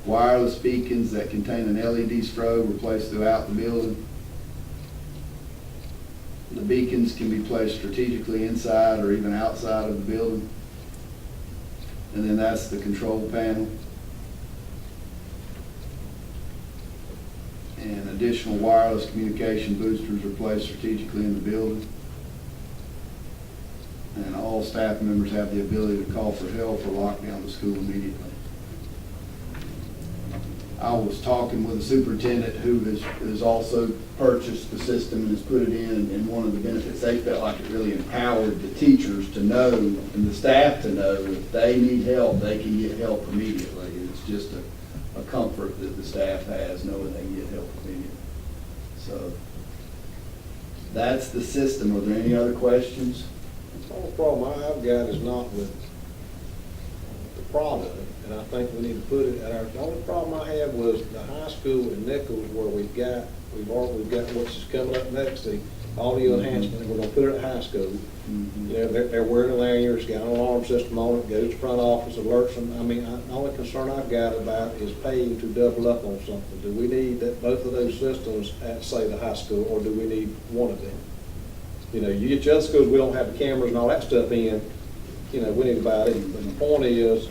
Speaker 5: Wireless beacons that contain an LED strobe were placed throughout the building. The beacons can be placed strategically inside or even outside of the building. And then that's the control panel. And additional wireless communication boosters are placed strategically in the building. And all staff members have the ability to call for help or lock down the school immediately. I was talking with a superintendent who has also purchased the system and has put it in, and one of the benefits, they felt like it really empowered the teachers to know and the staff to know if they need help, they can get help immediately. It's just a comfort that the staff has knowing they can get help immediately. So that's the system. Are there any other questions?
Speaker 1: The only problem I've got is not with the product, and I think we need to put it at our, the only problem I had was the high school in Nichols where we've got what's coming up next, the audio enhancement, and we're gonna put it at high school. You know, they're wearing a lanyard, it's got an alarm system on it, goes to front office, alerts them. I mean, the only concern I've got about is paying to double up on something. Do we need that, both of those systems at, say, the high school, or do we need one of them? You know, you get your other schools, we don't have the cameras and all that stuff in, you know, we need to buy it. But the point is,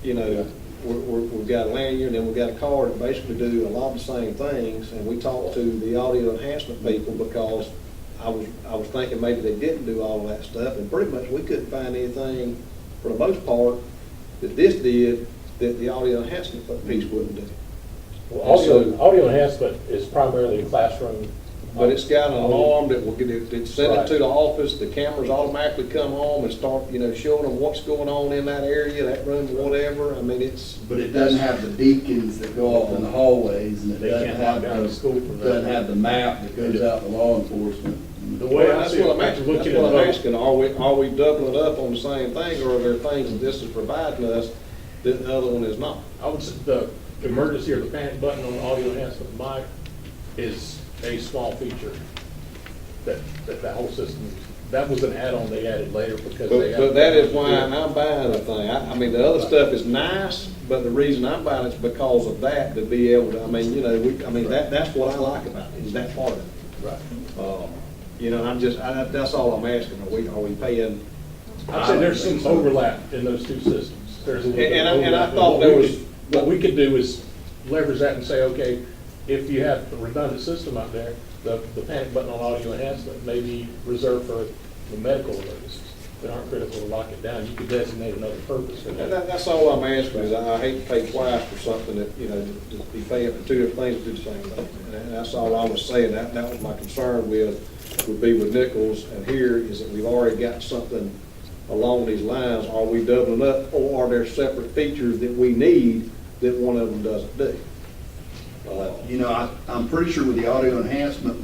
Speaker 1: you know, we've got a lanyard, and then we've got a card that basically do a lot of the same things, and we talked to the audio enhancement people because I was thinking maybe they didn't do all of that stuff, and pretty much we couldn't find anything, for the most part, that this did, that the audio enhancement piece wouldn't do.
Speaker 11: Well, audio enhancement is primarily classroom.
Speaker 1: But it's got an alarm that will get it send it to the office, the cameras automatically come on and start, you know, showing them what's going on in that area, that room, whatever. I mean, it's.
Speaker 5: But it doesn't have the beacons that go off in the hallways, and it
Speaker 11: They
Speaker 5: doesn't
Speaker 11: can't
Speaker 5: have
Speaker 11: walk down to school from that.
Speaker 5: doesn't have the map that goes out to law enforcement.
Speaker 11: The way I
Speaker 1: That's
Speaker 11: see it,
Speaker 1: what I'm
Speaker 11: after
Speaker 1: asking,
Speaker 11: looking
Speaker 1: that's what
Speaker 11: at
Speaker 1: I'm
Speaker 11: both,
Speaker 1: asking, are we doubling it up on the same thing, or are there things that this is providing us that the other one is not?
Speaker 11: I would say the emergency or the panic button on the audio enhancement mic is a small feature that whole system, that was an add-on they added later because they.
Speaker 1: But that is why I'm buying the thing. I mean, the other stuff is nice, but the reason I'm buying it is because of that, to be able to, I mean, you know, that's what I like about it, is that part of it.
Speaker 11: Right.
Speaker 1: You know, that's all I'm asking, are we paying?
Speaker 11: I'd say there's some overlap in those two systems. There's a little bit of
Speaker 1: And I
Speaker 11: overlap.
Speaker 1: thought there was.
Speaker 11: What we could do is leverage that and say, okay, if you have a redundant system out there, the panic button on audio enhancement may be reserved for the medical emergencies that aren't critical to lock it down. You could designate another purpose for that.
Speaker 1: That's all I'm asking, is I hate to pay twice for something that, you know, to be paying for two different things to do the same thing. And that's all I was saying, that was my concern would be with Nichols, and here is that we've already got something along these lines. Are we doubling up, or are there separate features that we need that one of them doesn't do?
Speaker 5: You know, I'm pretty sure with the audio enhancement,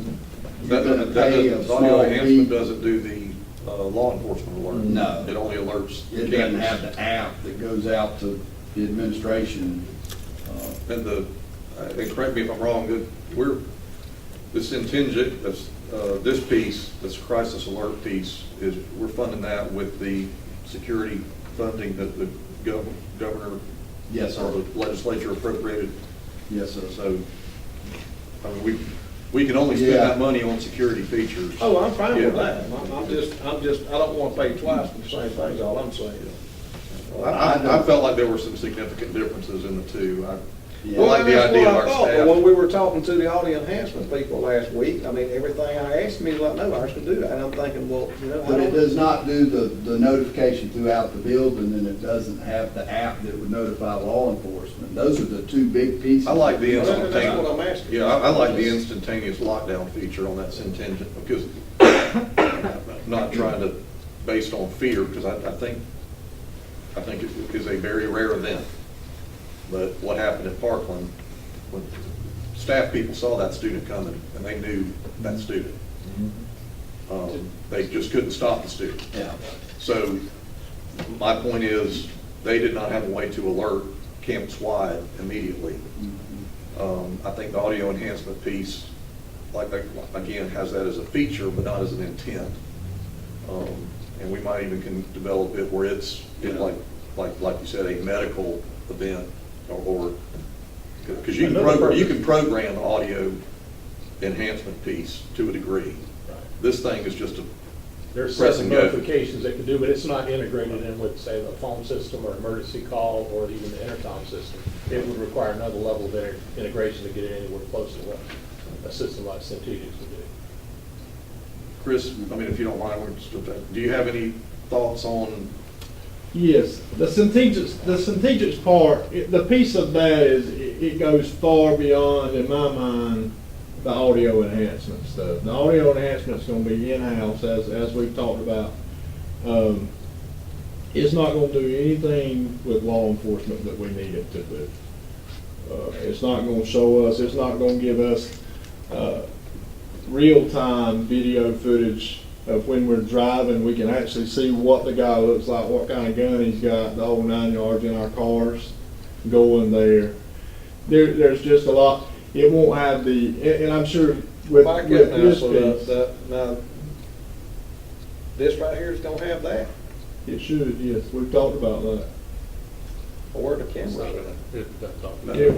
Speaker 5: you're
Speaker 3: That
Speaker 5: gonna pay a
Speaker 3: audio
Speaker 5: small
Speaker 3: enhancement
Speaker 5: fee.
Speaker 3: doesn't do the law enforcement alert.
Speaker 5: No.
Speaker 3: It only alerts.
Speaker 5: It doesn't have the app that goes out to the administration.
Speaker 3: And and correct me if I'm wrong, that this contingent, this piece, this crisis alert piece, we're funding that with the security funding that the governor.
Speaker 5: Yes, sir.
Speaker 3: Or the legislature appropriated.
Speaker 5: Yes, sir.
Speaker 3: So, I mean, we can only spend
Speaker 5: Yeah.
Speaker 3: that money on security features.
Speaker 1: Oh, I'm fine with
Speaker 3: Yeah.
Speaker 1: that. I'm just, I don't want to pay twice for the same thing, is all I'm saying.
Speaker 3: I felt like there were some significant differences in the two. I
Speaker 5: Yeah.
Speaker 3: like the
Speaker 1: that's
Speaker 3: idea
Speaker 1: what
Speaker 3: of
Speaker 1: I
Speaker 3: our
Speaker 1: thought, but
Speaker 3: staff.
Speaker 1: when we were talking to the audio enhancement people last week, I mean, everything I asked me, like, no, ours can do that. And I'm thinking, well, you know, I
Speaker 5: But it
Speaker 1: don't.
Speaker 5: does not do the notification throughout the building, and it doesn't have the app that would notify law enforcement. Those are the two big pieces.
Speaker 3: I like the
Speaker 1: Well, that's what
Speaker 3: instantaneous.
Speaker 1: I'm asking.
Speaker 3: Yeah, I like the instantaneous lockdown feature on that contingent, because I'm not trying to, based on fear, because I think it is a very rare event. But what happened at Parkland, when staff people saw that student coming, and they knew that student. They just couldn't stop the student.
Speaker 5: Yeah.
Speaker 3: So my point is, they did not have a way to alert campus-wide immediately. I think the audio enhancement piece, again, has that as a feature, but not as an intent. And we might even can develop it where it's like you said, a medical event, or because you can program the audio enhancement piece to a degree.
Speaker 11: Right.
Speaker 3: This thing is just a
Speaker 11: There's
Speaker 3: press
Speaker 11: certain
Speaker 3: and go.
Speaker 11: notifications they can do, but it's not integrated in with, say, the phone system or emergency call or even the intercom system. It would require another level of integration to get it anywhere close to what a system like Centegix would do.
Speaker 3: Chris, I mean, if you don't mind, do you have any thoughts on?
Speaker 12: Yes, the Centegix part, the piece of that is, it goes far beyond, in my mind, the audio enhancement stuff. The audio enhancement's gonna be in-house, as we've talked about. It's not gonna do anything with law enforcement that we need it to do. It's not gonna show us, it's not gonna give us, real-time video footage of when we're driving, we can actually see what the guy looks like, what kind of gun he's got, the whole 9 yards in our cars going there. There's just a lot. It won't have the, and I'm sure with
Speaker 1: Mike,
Speaker 12: with
Speaker 1: now,
Speaker 12: this
Speaker 1: so
Speaker 12: piece,
Speaker 1: now, this right here is gonna have that,
Speaker 12: it should, yes, we've talked about that.
Speaker 1: or where the camera at?
Speaker 11: It doesn't talk about
Speaker 12: It
Speaker 11: it.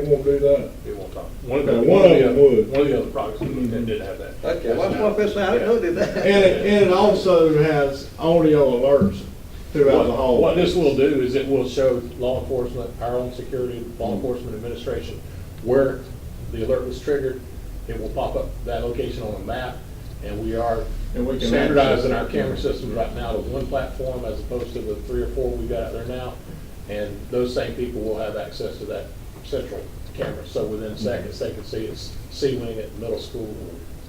Speaker 12: won't do that.
Speaker 11: It won't talk. One of
Speaker 12: Okay,
Speaker 11: the,
Speaker 12: one
Speaker 11: one of
Speaker 12: of
Speaker 11: the
Speaker 12: them
Speaker 11: other,
Speaker 12: would.
Speaker 11: one of the other products we looked at did have that.
Speaker 1: Okay, well, that's what I said, I didn't know it did that.
Speaker 12: And it also has audio alerts throughout the hall.
Speaker 11: What this will do is it will show law enforcement, our own security, law enforcement administration, where the alert was triggered. It will pop up that location on a map, and we are
Speaker 12: And we can
Speaker 11: standardizing
Speaker 12: access
Speaker 11: our
Speaker 12: it.
Speaker 11: camera systems right now to one platform as opposed to the 3 or 4 we've got out there now. And those same people will have access to that central camera. So within seconds, they can see it's C-Wing at the middle school,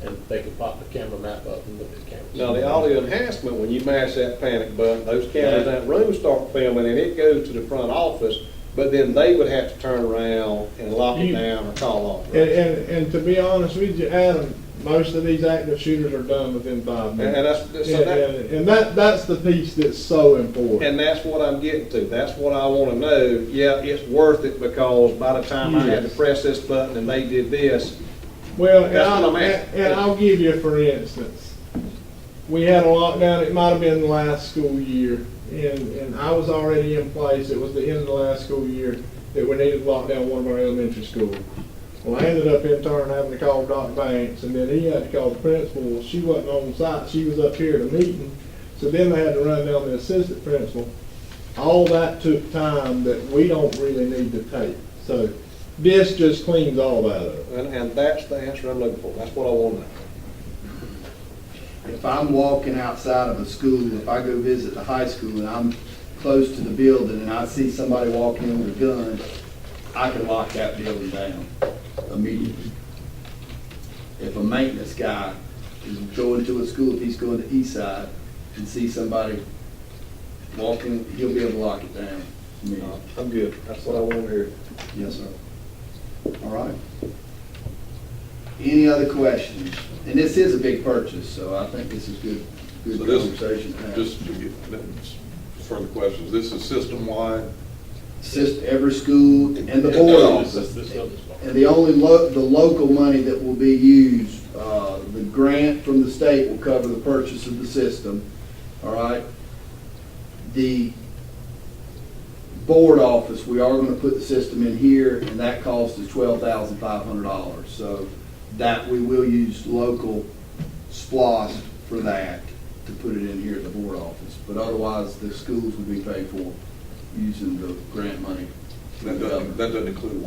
Speaker 11: and they can pop the camera map up and look at the cameras.
Speaker 1: Now, the audio enhancement, when you mash that panic button, those cameras in that room start filming, and it goes to the front office, but then they would have to turn around and lock it down or call off.
Speaker 12: And to be honest with you, Adam, most of these active shooters are done within 5 minutes.
Speaker 1: And that's, so that,
Speaker 12: And that's the piece that's so important.
Speaker 1: and that's what I'm getting to. That's what I want to know. Yeah, it's worth it because by the time I had to
Speaker 12: Yes.
Speaker 1: press this button and they did this,
Speaker 12: Well, and
Speaker 1: That's what I'm at.
Speaker 12: I'll give you, for instance, we had a lockdown, it might have been the last school year, and I was already in place, it was the end of the last school year, that we needed to lock down one of our elementary schools. Well, I ended up in turn having to call Dr. Banks, and then he had to call the principal. Well, she wasn't on site, she was up here at a meeting, so then they had to run down the assistant principal. All that took time that we don't really need to take, so this just cleans all that up.
Speaker 1: and that's the answer I'm looking for. That's what I want to know.
Speaker 5: If I'm walking outside of a school, if I go visit the high school and I'm close to the building and I see somebody walking in with a gun, I can lock that building down immediately. If a maintenance guy is going to a school, if he's going to East Side and see somebody walking, he'll be able to lock it down immediately.
Speaker 1: I'm good. That's what I want to hear.
Speaker 5: Yes, sir. All right. Any other questions? And this is a big purchase, so I think this is good
Speaker 3: So this,
Speaker 5: conversation to have.
Speaker 3: just to get further questions, this is system-wide?
Speaker 5: Every school and the board office.
Speaker 11: This other spot.
Speaker 5: And the only the local money that will be used, the grant from the state will cover the purchase of the system, all right? The board office, we are gonna put the system in here, and that cost is $12,500. So that we will use local SPOS for that, to put it in here at the board office. But otherwise, the schools will be paid for using the grant money.
Speaker 3: That doesn't include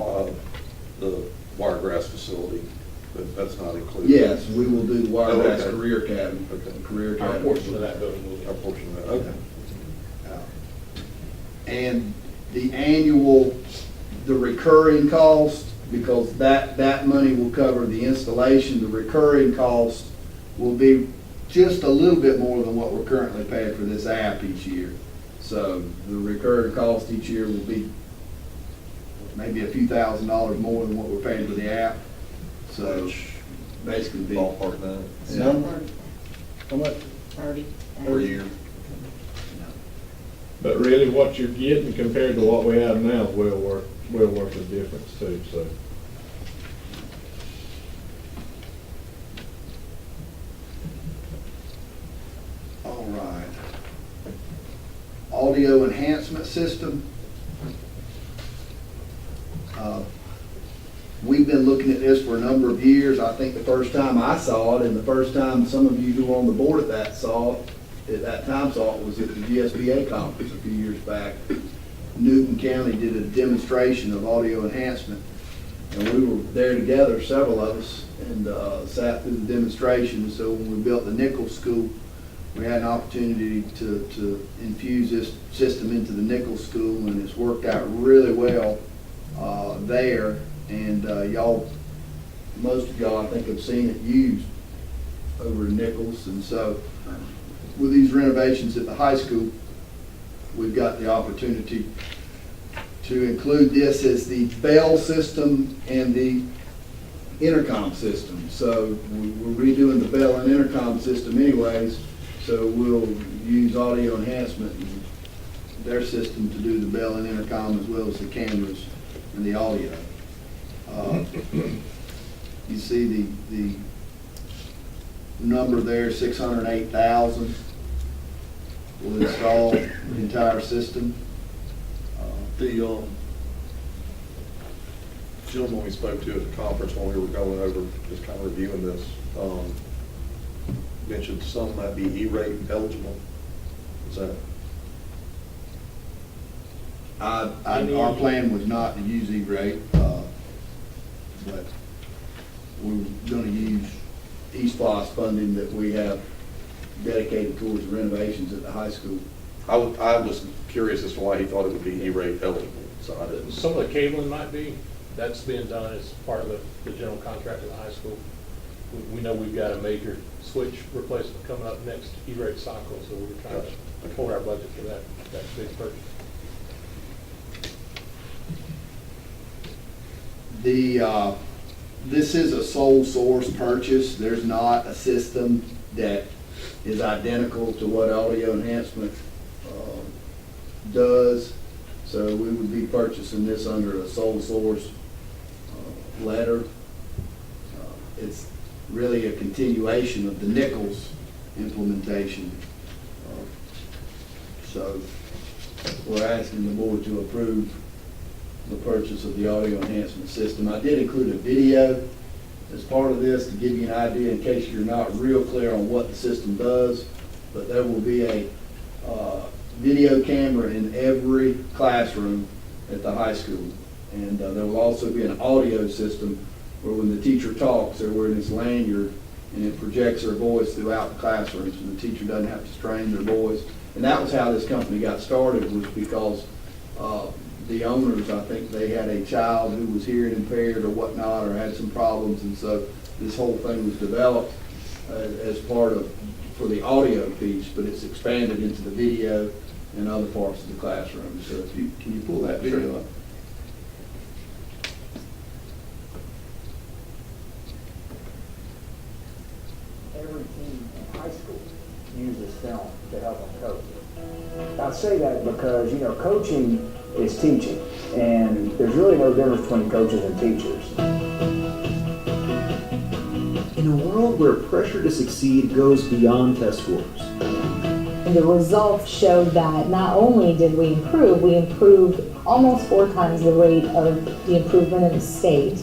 Speaker 3: the Wiregrass facility, that's not included?
Speaker 5: Yes, we will do the Wiregrass
Speaker 3: Okay.
Speaker 5: Career Academy.
Speaker 3: Okay.
Speaker 5: Career
Speaker 11: Our
Speaker 5: Academy.
Speaker 11: portion of that building will be.
Speaker 3: Our portion of that,
Speaker 5: Okay. And the annual, the recurring cost, because that money will cover the installation, the recurring cost will be just a little bit more than what we're currently paying for this app each year. So the recurring cost each year will be maybe a few $1,000s more than what we're paying for the app. So basically be.
Speaker 3: Ballpark that,
Speaker 5: Yeah.
Speaker 7: How much?
Speaker 4: 30.
Speaker 3: per year.
Speaker 12: But really, what you're getting compared to what we have now is well worth the difference too, so.
Speaker 5: All right. Audio enhancement system. We've been looking at this for a number of years. I think the first time I saw it, and the first time some of you who were on the board at that time saw it, was at the GSBA conference a few years back. Newton County did a demonstration of audio enhancement, and we were there together, several of us, and sat through the demonstration. So when we built the Nichols School, we had an opportunity to infuse this system into the Nichols School, and it's worked out really well there. And most of y'all, I think, have seen it used over in Nichols. And so with these renovations at the high school, we've got the opportunity to include this as the bell system and the intercom system. So we're redoing the bell and intercom system anyways, so we'll use audio enhancement and their system to do the bell and intercom as well as the cameras and the audio. You see the number there, 608,000 will install the entire system.
Speaker 3: The gentleman we spoke to at the conference when we were going over, just kind of reviewing this, mentioned some might be E-rate eligible. Is that?
Speaker 5: Our plan was not to use E-rate, but we're gonna use E-SPOS funding that we have dedicated towards renovations at the high school.
Speaker 3: I was curious as to why he thought it would be E-rate eligible, so I didn't.
Speaker 11: Some of the cabling might be, that's being done as part of the general contract of the high school. We know we've got a major switch replacement coming up next E-rate cycle, so we're trying to hold our budget for that big purchase.
Speaker 5: This is a sole source purchase. There's not a system that is identical to what audio enhancement does. So we would be purchasing this under a sole source letter. It's really a continuation of the Nichols implementation. So we're asking the board to approve the purchase of the audio enhancement system. I did include a video as part of this to give you an idea in case you're not real clear on what the system does, but there will be a video camera in every classroom at the high school. And there will also be an audio system where when the teacher talks, they're wearing this lanyard and it projects their voice throughout the classroom so the teacher doesn't have to strain their voice. And that was how this company got started, was because the owners, I think they had a child who was hearing impaired or whatnot, or had some problems, and so this whole thing was developed as part of, for the audio piece, but it's expanded into the video and other parts of the classroom. So if you, can you pull that video up?
Speaker 13: Every team in high school uses film to help them coach. I say that because, you know, coaching is teaching, and there's really no difference between coaches and teachers.
Speaker 14: In a world where pressure to succeed goes beyond test scores.
Speaker 15: And the results showed that not only did we improved almost 4 times the rate of the improvement in the state.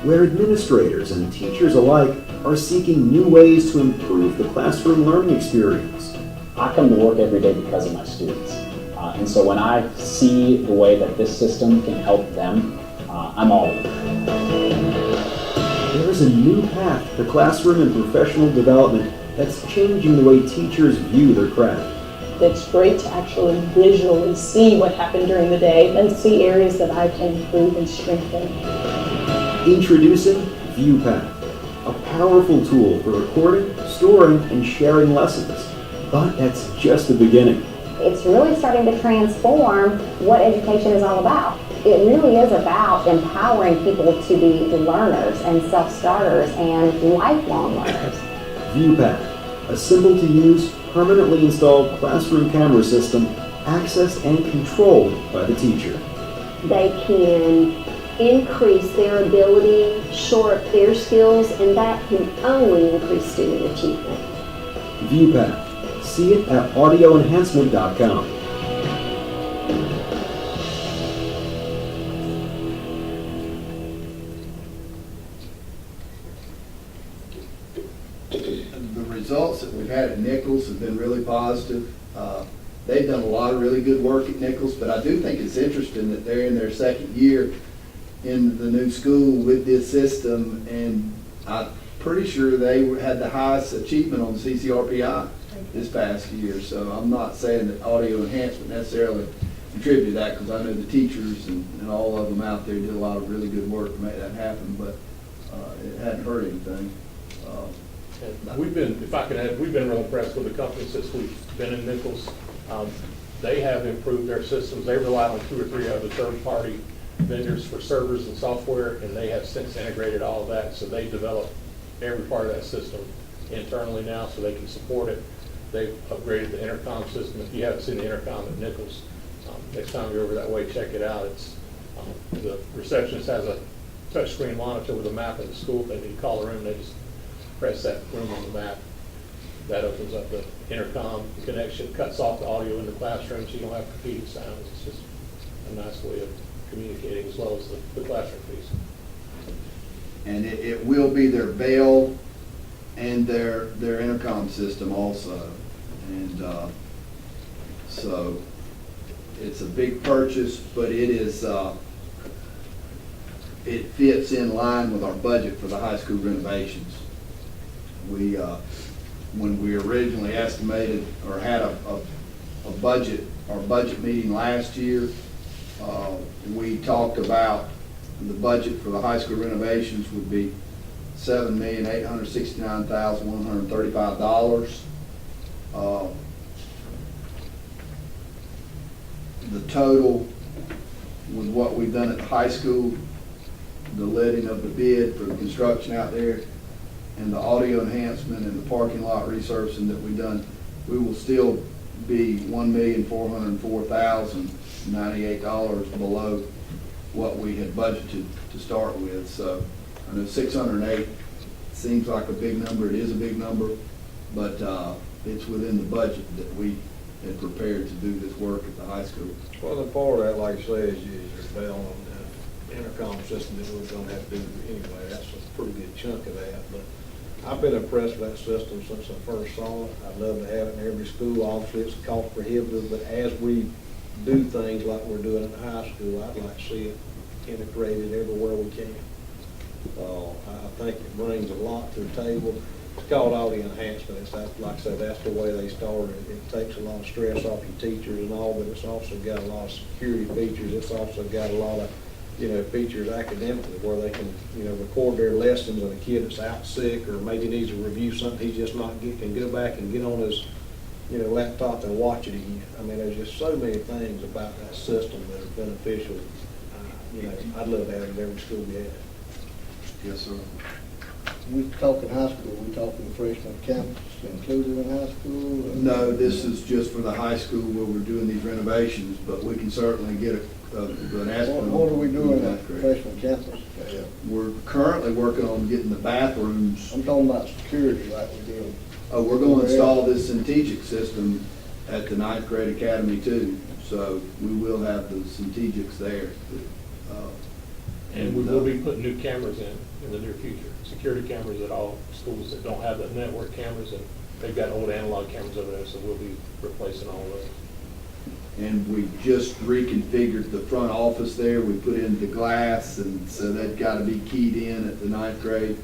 Speaker 14: Where administrators and teachers alike are seeking new ways to improve the classroom learning experience.
Speaker 16: I come to work every day because of my students. And so when I see the way that this system can help them, I'm all in.
Speaker 14: There is a new path to classroom and professional development that's changing the way teachers view their craft.
Speaker 15: It's great to actually visually see what happened during the day and see areas that I can improve and strengthen.
Speaker 14: Introducing ViewPath, a powerful tool for recording, storing, and sharing lessons. But that's just the beginning.
Speaker 17: It's really starting to transform what education is all about. It really is about empowering people to be learners and self-starters and lifelong learners.
Speaker 14: ViewPath, a simple-to-use, permanently installed classroom camera system accessed and controlled by the teacher.
Speaker 17: They can increase their ability, shore up their skills, and that can only increase student achievement.
Speaker 14: ViewPath. See it at audioenhancement.com.
Speaker 5: The results that we've had at Nichols have been really positive. They've done a lot of really good work at Nichols, but I do think it's interesting that they're in their second year in the new school with this system, and I'm pretty sure they had the highest achievement on CCRPI this past year. So I'm not saying that audio enhancement necessarily contributed to that, because I know the teachers and all of them out there did a lot of really good work to make that happen, but it hadn't hurt anything.
Speaker 11: And we've been, if I can add, we've been real impressed with the company since we've been in Nichols. They have improved their systems. They rely on 2 or 3 other third-party vendors for servers and software, and they have since integrated all of that, so they develop every part of that system internally now, so they can support it. They've upgraded the intercom system. If you haven't seen the intercom at Nichols, next time you're over that way, check it out. It's the receptionist has a touchscreen monitor with a map of the school. If they need to call a room, they just press that room on the map. That opens up the intercom connection, cuts off the audio in the classroom, so you don't have competing sounds. It's just a nice way of communicating as well as the classroom piece.
Speaker 5: And it will be their bell and their intercom system also. And so it's a big purchase, but it is, it fits in line with our budget for the high school renovations. We, when we originally estimated or had a budget, our budget meeting last year, we talked about the budget for the high school renovations would be $7,869,135. The total with what we've done at the high school, the letting of the bid for the construction out there, and the audio enhancement and the parking lot resurfacing that we've done, we will still be $1,404,098 below what we had budgeted to start with. So I know 608 seems like a big number. It is a big number, but it's within the budget that we had prepared to do this work at the high school.
Speaker 1: Well, the part of that, like I say, is your bell and the intercom system that we're gonna have to do anyway. That's a pretty good chunk of that, but I've been impressed with that system since I first saw it. I'd love to have it in every school. Obviously, it's cost prohibitive, but as we do things like we're doing in the high school, I'd like to see it integrated everywhere we can. I think it brings a lot to the table. It's called audio enhancement. It's that, like I said, that's the way they started. It takes a lot of stress off your teachers and all, but it's also got a lot of security features. It's also got a lot of, features academically where they can, record their lessons, and a kid that's out sick or maybe needs to review something he's just not can go back and get on his, laptop and watch it again. I mean, there's just so many things about that system that are beneficial. I'd love to have it in every school we have.
Speaker 5: Yes, sir.
Speaker 7: We talking high school, we talking freshman campus included in high school?
Speaker 5: No, this is just for the high school where we're doing these renovations, but we can certainly get an estimate.
Speaker 7: What are we doing at freshman campus?
Speaker 5: We're currently working on getting the bathrooms.
Speaker 7: I'm talking about security like we did.
Speaker 5: Oh, we're going to install this Centegic system at the ninth grade academy too. So we will have the Centegics there.
Speaker 11: And we will be putting new cameras in the near future. Security cameras at all schools that don't have the network cameras, and they've got old analog cameras over there, so we'll be replacing all of those.
Speaker 5: And we just reconfigured the front office there. We put in the glass, and so they've got to be keyed in at the ninth grade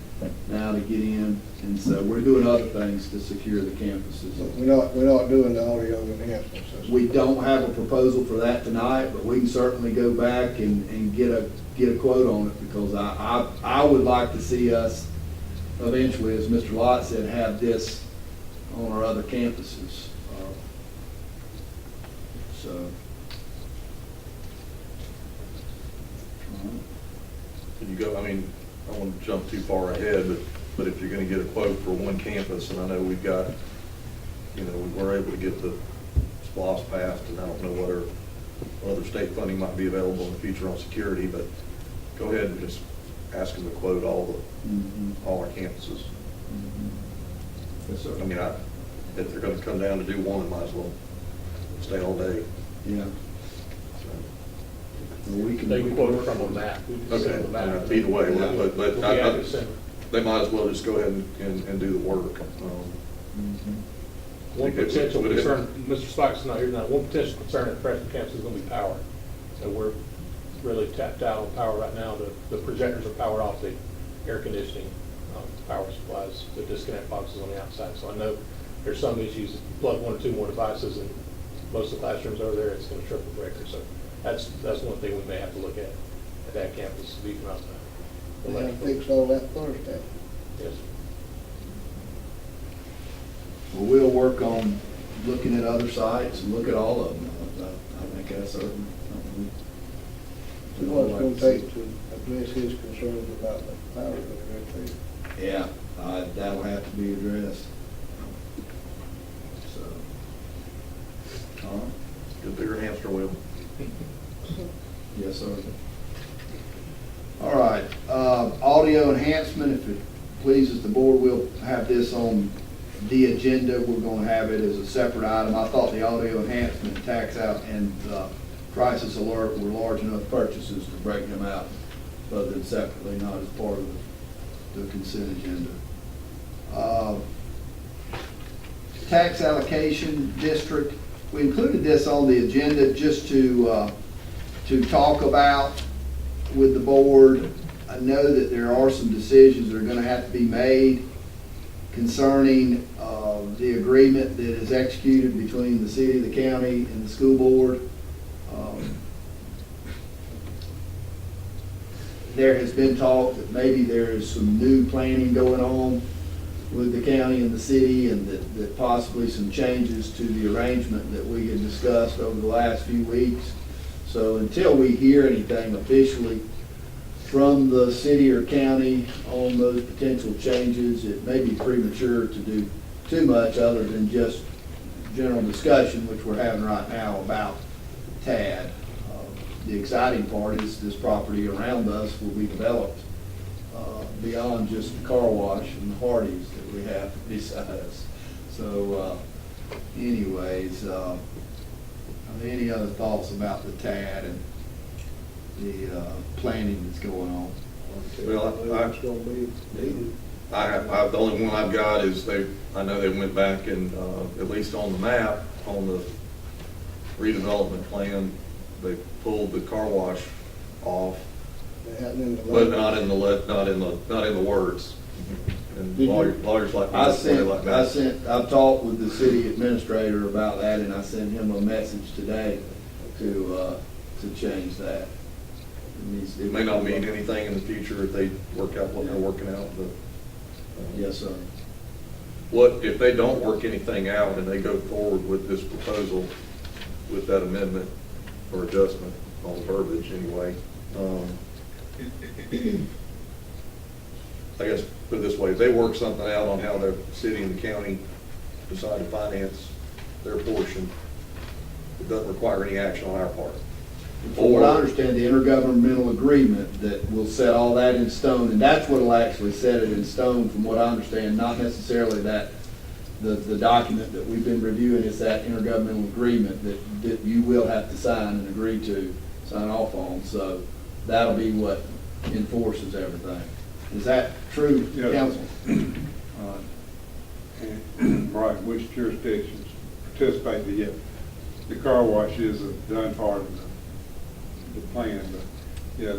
Speaker 5: now to get in. And so we're doing other things to secure the campuses.
Speaker 7: We're not doing the audio enhancement system.
Speaker 5: We don't have a proposal for that tonight, but we can certainly go back and get a quote on it, because I would like to see us eventually, as Mr. Lott said, have this on our other campuses.
Speaker 3: Can you go, I mean, I don't want to jump too far ahead, but if you're going to get a quote for one campus, and I know we've got, we were able to get the SPOS passed, and I don't know whether other state funding might be available in the future on security, but go ahead and just ask them to quote all our campuses.
Speaker 5: Yes, sir.
Speaker 3: I mean, if they're going to come down to do one, might as well stay all day.
Speaker 5: Yeah.
Speaker 11: They can quote from a map. We just
Speaker 3: Okay,
Speaker 11: send the map.
Speaker 3: either way,
Speaker 11: We'll
Speaker 3: but
Speaker 11: be happy to send them.
Speaker 3: they might as well just go ahead and do the work.
Speaker 11: One potential concern, Mr. Spike's not here tonight, one potential concern at the freshman campus is going to be power. So we're really tapped out on power right now. The projectors are powered off, the air conditioning, power supplies, the disconnect boxes on the outside. So I know there's some issues. If you plug one or two more devices in most of the classrooms over there, it's going to triple breaker. So that's one thing we may have to look at that campus, beefing up the
Speaker 7: We're gonna
Speaker 11: electrical.
Speaker 7: fix all that Thursday.
Speaker 11: Yes.
Speaker 5: Well, we'll work on looking at other sites and look at all of them. I think that's certainly something we
Speaker 7: See what it's gonna take to address his concerns about the power bill right there.
Speaker 5: Yeah, that'll have to be addressed. So, all right.
Speaker 3: Get a bigger hamster wheel.
Speaker 5: Yes, sir. All right, audio enhancement, if it pleases the board, we'll have this on the agenda. We're gonna have it as a separate item. I thought the audio enhancement, tax out, and crisis alert were large enough purchases to break them out, other than separately, not as part of the consent agenda. Tax allocation district, we included this on the agenda just to talk about with the board. I know that there are some decisions that are going to have to be made concerning the agreement that is executed between the city, the county, and the school board. There has been talk that maybe there is some new planning going on with the county and the city, and that possibly some changes to the arrangement that we had discussed over the last few weeks. So until we hear anything officially from the city or county on those potential changes, it may be premature to do too much other than just general discussion, which we're having right now about TAD. The exciting part is this property around us will be developed beyond just the car wash and the Hardee's that we have beside us. So anyways, any other thoughts about the TAD and the planning that's going on?
Speaker 3: Well, the only one I've got is I know they went back and, at least on the map, on the redevelopment plan, they pulled the car wash off, but not in the words. And lawyers like me,
Speaker 5: I've talked with the city administrator about that, and I sent him a message today to change that.
Speaker 3: It may not mean anything in the future if they work out what they're working out, but.
Speaker 5: Yes, sir.
Speaker 3: What, if they don't work anything out and they go forward with this proposal, with that amendment or adjustment on verbiage anyway, I guess, put it this way, if they work something out on how the city and the county decide to finance their portion, it doesn't require any action on our part.
Speaker 5: From what I understand, the intergovernmental agreement that will set all that in stone, and that's what will actually set it in stone, from what I understand, not necessarily that the document that we've been reviewing is that intergovernmental agreement that you will have to sign and agree to, sign off on. So that'll be what enforces everything. Is that true,
Speaker 10: Yes.
Speaker 5: council?
Speaker 10: Right, which jurisdictions participate, yet the car wash is a done part of the plan, but yeah,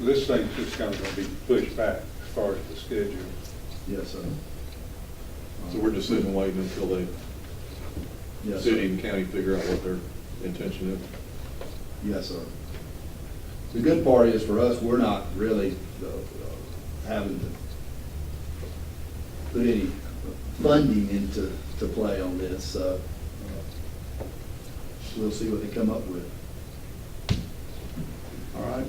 Speaker 10: this thing's just kind of going to be pushed back as far as the schedule.
Speaker 5: Yes, sir.
Speaker 3: So we're just sitting and waiting until the
Speaker 5: Yes,
Speaker 3: city
Speaker 5: sir.
Speaker 3: and county figure out what their intention is.
Speaker 5: Yes, sir. The good part is for us, we're not really having to put any funding into play on this, so we'll see what they come up with. All right,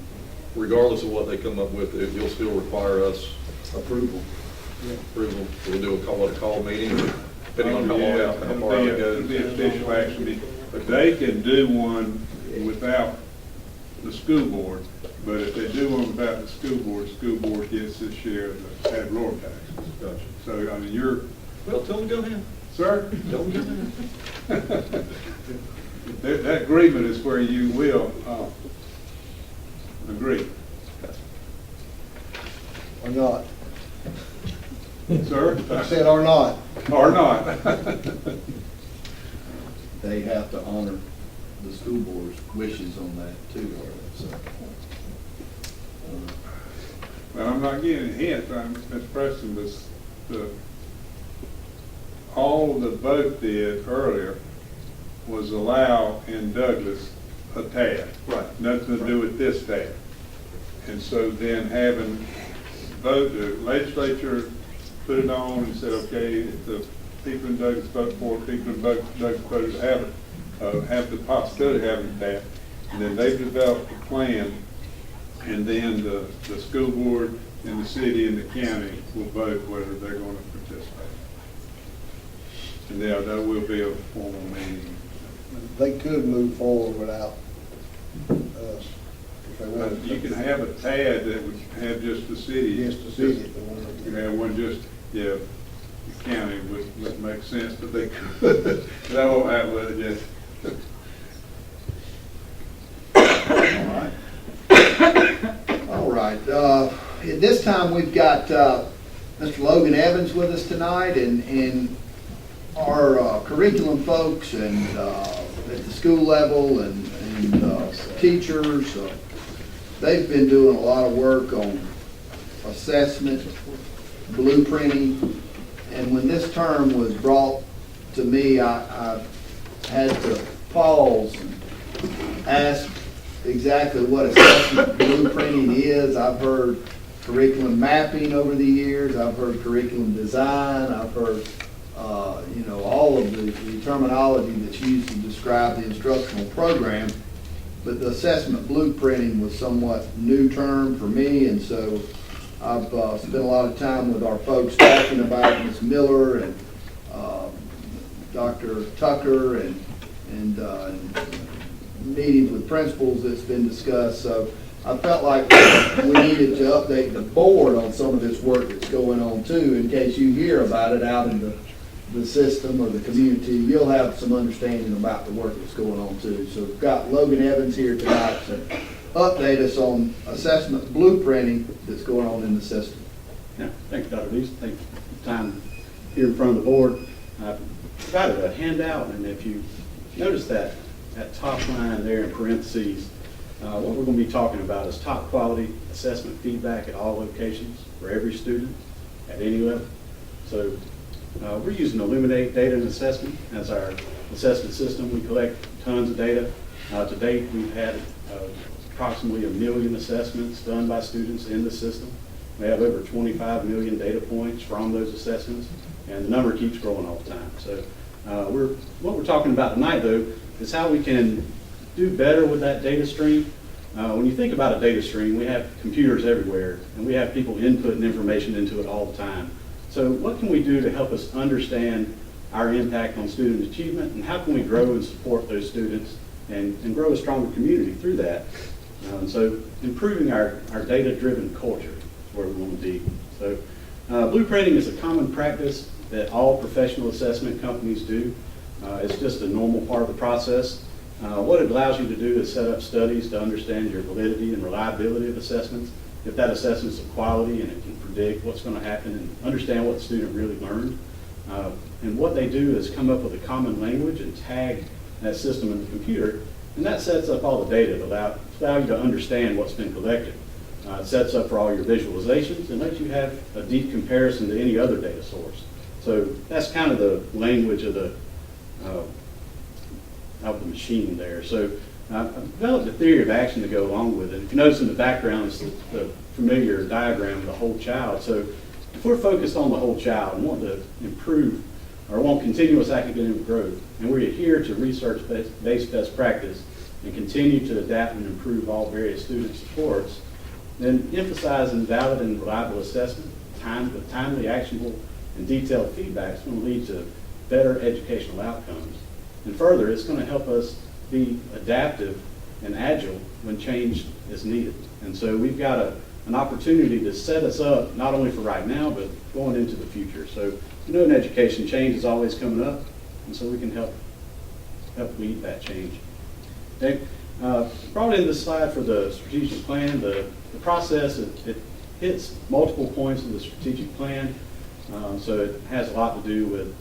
Speaker 3: Regardless of what they come up with, you'll still require us
Speaker 5: approval.
Speaker 3: approval. We'll do a call meeting, depending on how long,
Speaker 10: Yeah,
Speaker 3: how far it
Speaker 10: it'll
Speaker 3: goes.
Speaker 10: be official action, but they can do one without the school board. But if they do one without the school board gets its share of the ad valorem taxes.
Speaker 3: Gotcha.
Speaker 10: So, I mean,
Speaker 3: Well, tell them to go ahead.
Speaker 10: sir?
Speaker 3: Tell them to go ahead.
Speaker 10: That agreement is where you will agree.
Speaker 7: Or not.
Speaker 10: Sir?
Speaker 7: I said or not.
Speaker 10: Or not.
Speaker 5: They have to honor the school board's wishes on that too, so.
Speaker 10: Well, I'm not giving a hint, Mr. Preston, all the vote did earlier was allow in Douglas a TAD.
Speaker 3: Right.
Speaker 10: Nothing to do with this TAD. And so then having the legislature put it on and said, okay, if the people in Douglas vote for it, people in Douglas voted to have the possibility of having that. And then they've developed a plan, and then the school board and the city and the county will vote whether they're going to participate. And there will be a formal meeting.
Speaker 7: They could move forward without us. If they wanted to.
Speaker 10: You can have a TAD that would have just the city.
Speaker 7: Just the city, if they wanted to.
Speaker 10: You can have one just, yeah, the county would make sense, but they could. That won't happen with it yet.
Speaker 5: All right. At this time, we've got Mr. Logan Evans with us tonight, and our curriculum folks and at the school level and teachers. They've been doing a lot of work on assessment, blueprinting, and when this term was brought to me, I had to pause and ask exactly what assessment blueprinting is. I've heard curriculum mapping over the years. I've heard curriculum design. I've heard, all of the terminology that's used to describe the instructional program. But the assessment blueprinting was somewhat new term for me, and so I've spent a lot of time with our folks talking about it, Ms. Miller and Dr. Tucker and meetings with principals that's been discussed. So I felt like we needed to update the board on some of this work that's going on too, in case you hear about it out in the system or the community. You'll have some understanding about the work that's going on too. So we've got Logan Evans here tonight to update us on assessment blueprinting that's going on in the system.
Speaker 18: Yeah, thank you, Dr. Dees. Thank you for the time here in front of the board. I've provided a handout, and if you notice that top line there in parentheses, what we're going to be talking about is top quality assessment feedback at all locations for every student at any level. So we're using Illuminate Data and Assessment as our assessment system. We collect tons of data. To date, we've had approximately 1 million assessments done by students in the system. We have over 25 million data points from those assessments, and the number keeps growing all the time. So what we're talking about tonight, though, is how we can do better with that data stream. When you think about a data stream, we have computers everywhere, and we have people inputting information into it all the time. So what can we do to help us understand our impact on student achievement, and how can we grow and support those students and grow a stronger community through that? So improving our data-driven culture is where we want to be. So blueprinting is a common practice that all professional assessment companies do. It's just a normal part of the process. What it allows you to do is set up studies to understand your validity and reliability of assessments. If that assessment's of quality and it can predict what's going to happen and understand what the student really learned. And what they do is come up with a common language and tag that system in the computer, and that sets up all the data to allow you to understand what's been collected. It sets up for all your visualizations and lets you have a deep comparison to any other data source. So that's kind of the language of the machine there. So I've developed a theory of action to go along with it. If you notice in the background, it's the familiar diagram of the whole child. So if we're focused on the whole child and want to improve or want continuous academic growth, and we adhere to research-based best practice and continue to adapt and improve all various student supports, then emphasizing valid and reliable assessment, with timely, actionable, and detailed feedback is going to lead to better educational outcomes. And further, it's going to help us be adaptive and agile when change is needed. And so we've got an opportunity to set us up not only for right now, but going into the future. So you know, in education, change is always coming up, and so we can help lead that change. Okay, brought in this slide for the strategic plan. The process, it hits multiple points of the strategic plan, so it has a lot to do with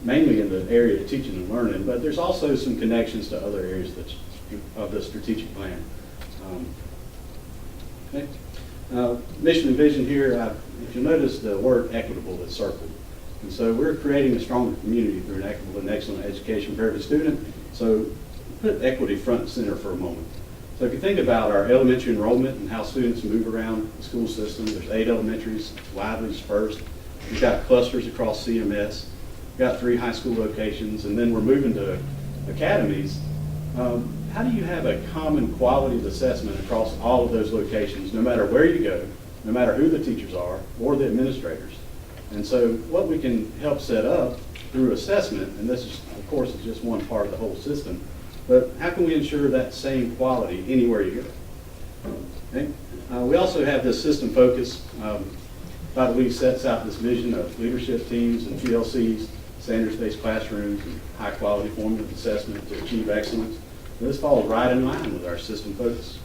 Speaker 18: mainly in the area of teaching and learning, but there's also some connections to other areas of the strategic plan. Okay. Mission and vision here, if you'll notice the word equitable is circled. And so we're creating a stronger community through an equitable and excellent education for every student. So put equity front and center for a moment. So if you think about our elementary enrollment and how students move around the school system, there's 8 elementaries, widely dispersed. We've got clusters across CMS. We've got 3 high school locations, and then we're moving to academies How do you have a common quality of assessment across all of those locations, no matter where you go, no matter who the teachers are or the administrators? And so what we can help set up through assessment, and this is, of course, is just one part of the whole system, but how can we ensure that same quality anywhere you go? Okay. We also have this system focus. By the way, sets out this vision of leadership teams and PLCs, standards-based classrooms, and high-quality formative assessment to achieve excellence. And this falls right in line with our system focus.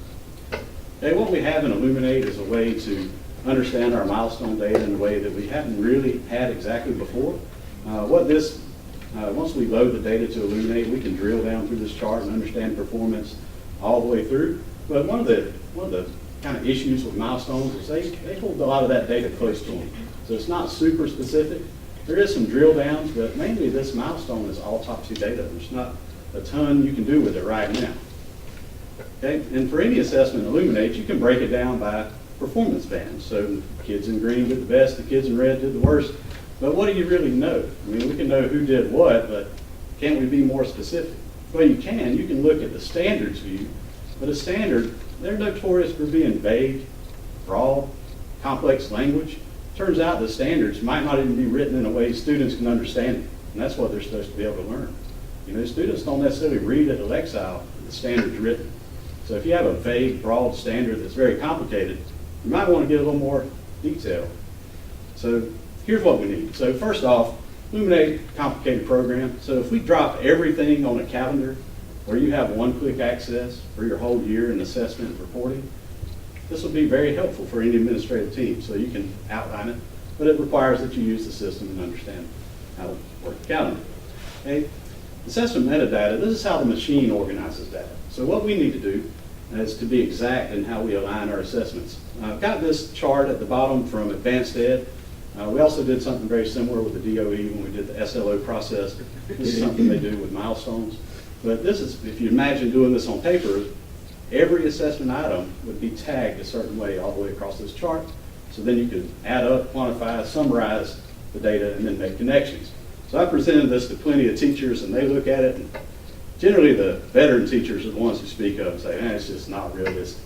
Speaker 18: Okay, what we have in Illuminate is a way to understand our milestone data in a way that we haven't really had exactly before. Once we load the data to Illuminate, we can drill down through this chart and understand performance all the way through. But one of the kind of issues with milestones is they hold a lot of that data close to them. So it's not super specific. There is some drill downs, but mainly this milestone is autopsy data. There's not a ton you can do with it right now. Okay, and for any assessment Illuminate, you can break it down by performance bands. So kids in green did the best, the kids in red did the worst. But what do you really know? I mean, we can know who did what, but can't we be more specific? Well, you can look at the standards view, but a standard, they're notorious for being vague, broad, complex language. Turns out the standards might not even be written in a way students can understand it, and that's what they're supposed to be able to learn. You know, students don't necessarily read at Alexile the standards written. So if you have a vague, broad standard that's very complicated, you might want to get a little more detail. So here's what we need. So first off, Illuminate, complicated program. So if we drop everything on a calendar where you have one-click access for your whole year in assessment and reporting, this will be very helpful for any administrative team, so you can outline it, but it requires that you use the system and understand how to work the calendar. Okay? Assessment metadata, this is how the machine organizes data. So what we need to do is to be exact in how we align our assessments. I've got this chart at the bottom from Advanced Ed. We also did something very similar with the DOE when we did the SLO process. This is something they do with milestones. But this is, if you imagine doing this on paper, every assessment item would be tagged a certain way all the way across this chart. So then you could add up, quantify, summarize the data, and then make connections. So I presented this to plenty of teachers, and they look at it, and generally the veteran teachers are the ones who speak up and say, it's just not realistic.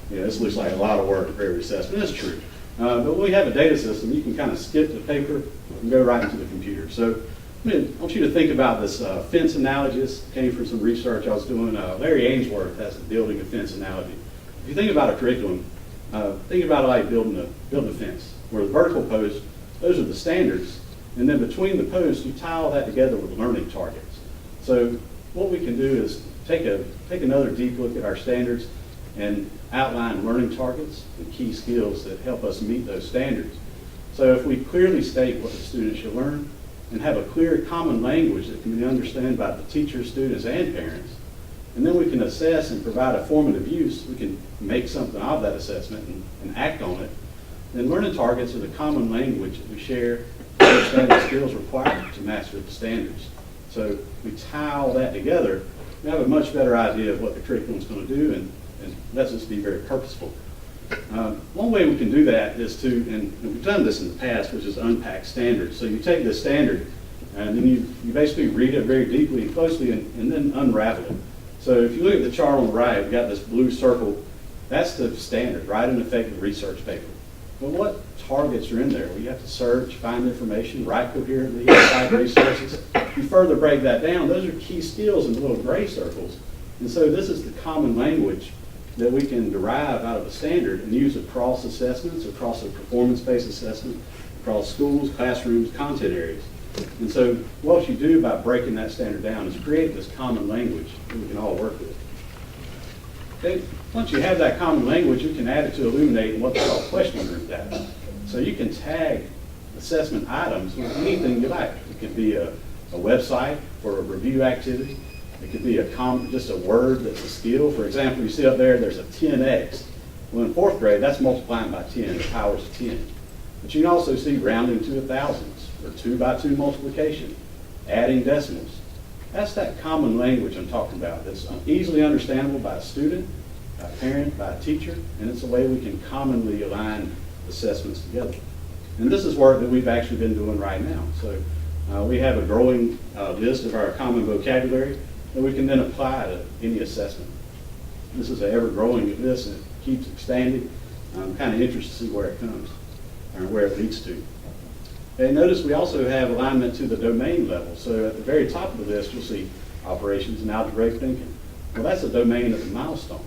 Speaker 18: This looks like a lot of work for every assessment. That's true. But when we have a data system, you can kind of skip the paper and go right into the computer. So I want you to think about this fence analogy. This came from some research I was doing. Larry Ainsworth has the building a fence analogy. If you think about a curriculum, think about it like building a fence, where the vertical posts, those are the standards, and then between the posts, you tie all that together with learning targets. So what we can do is take another deep look at our standards and outline learning targets and key skills that help us meet those standards. So if we clearly state what the students should learn and have a clear common language that can be understood by the teachers, students, and parents, and then we can assess and provide a formative use, we can make something of that assessment and act on it, then learning targets are the common language that we share to understand the skills required to master the standards. So we tie all that together, we have a much better idea of what the curriculum is going to do and lets us be very purposeful. One way we can do that is to, and we've done this in the past, which is unpack standards. So you take this standard and then you basically read it very deeply and closely and then unravel it. So if you look at the chart on the right, we've got this blue circle. That's the standard, right in effect of research paper. But what targets are in there? Well, you have to search, find information, write coherently, cite resources. You further break that down, those are key skills in the little gray circles. And so this is the common language that we can derive out of a standard and use across assessments, across a performance-based assessment, across schools, classrooms, content areas. And so what you do by breaking that standard down is create this common language that we can all work with. Okay? Once you have that common language, you can add it to Illuminate in what they call question group data. So you can tag assessment items with anything you like. It could be a website for a review activity. It could be just a word that's a skill. For example, you see up there, there's a 10x. Well, in fourth grade, that's multiplying by 10, the powers of 10. But you can also see rounding to the thousands, or 2-by-2 multiplication, adding decimals. That's that common language I'm talking about that's easily understandable by a student, by a parent, by a teacher, and it's a way we can commonly align assessments together. And this is work that we've actually been doing right now. So we have a growing list of our common vocabulary. that we can then apply to any assessment. This is an ever-growing list, and it keeps expanding. I'm kind of interested to see where it comes, or where it leads to. And notice we also have alignment to the domain level. So at the very top of the list, you'll see operations and algebraic thinking. Well, that's a domain of the milestone.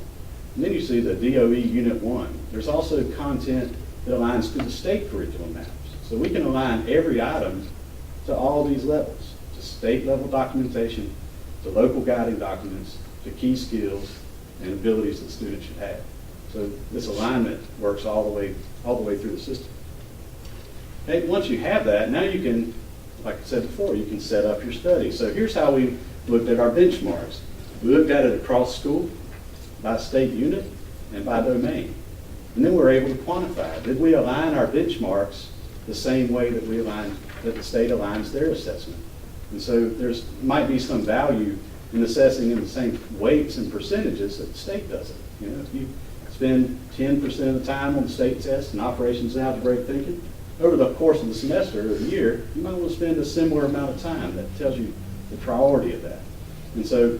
Speaker 18: And then you see the DOE Unit 1. There's also content that aligns to the state curriculum maps. So we can align every item to all these levels, to state level documentation, to local guiding documents, to key skills and abilities that students should have. So this alignment works all the way through the system. Okay, once you have that, now you can, like I said before, you can set up your study. So here's how we looked at our benchmarks. We looked at it across school, by state unit, and by domain. And then we're able to quantify. Did we align our benchmarks the same way that the state aligns their assessment? And so there's might be some value in assessing in the same weights and percentages that the state does it. You know, if you spend 10% of the time on the state test and operations and algebraic thinking, over the course of the semester or the year, you might want to spend a similar amount of time. That tells you the priority of that. And so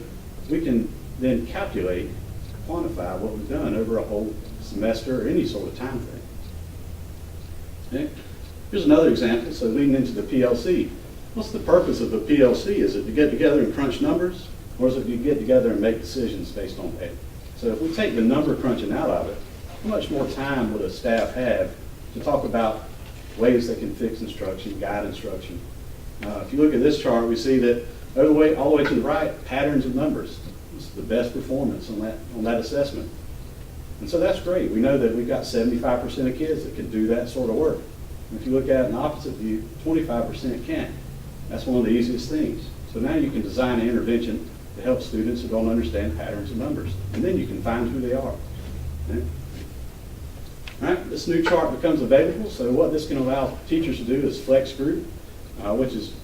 Speaker 18: we can then calculate, quantify what we've done over a whole semester or any sort of time frame. Okay? Here's another example. So leading into the PLC. What's the purpose of the PLC? Is it to get together and crunch numbers, or is it to get together and make decisions based on data? So if we take the number crunching out of it, how much more time would a staff have to talk about ways they can fix instruction, guide instruction? If you look at this chart, we see that all the way to the right, patterns of numbers. This is the best performance on that assessment. And so that's great. We know that we've got 75% of kids that can do that sort of work. And if you look at an opposite view, 25% can't. That's one of the easiest things. So now you can design an intervention to help students who don't understand patterns of numbers. And then you can find who they are. Okay? All right, this new chart becomes available. So what this can allow teachers to do is flex group, which is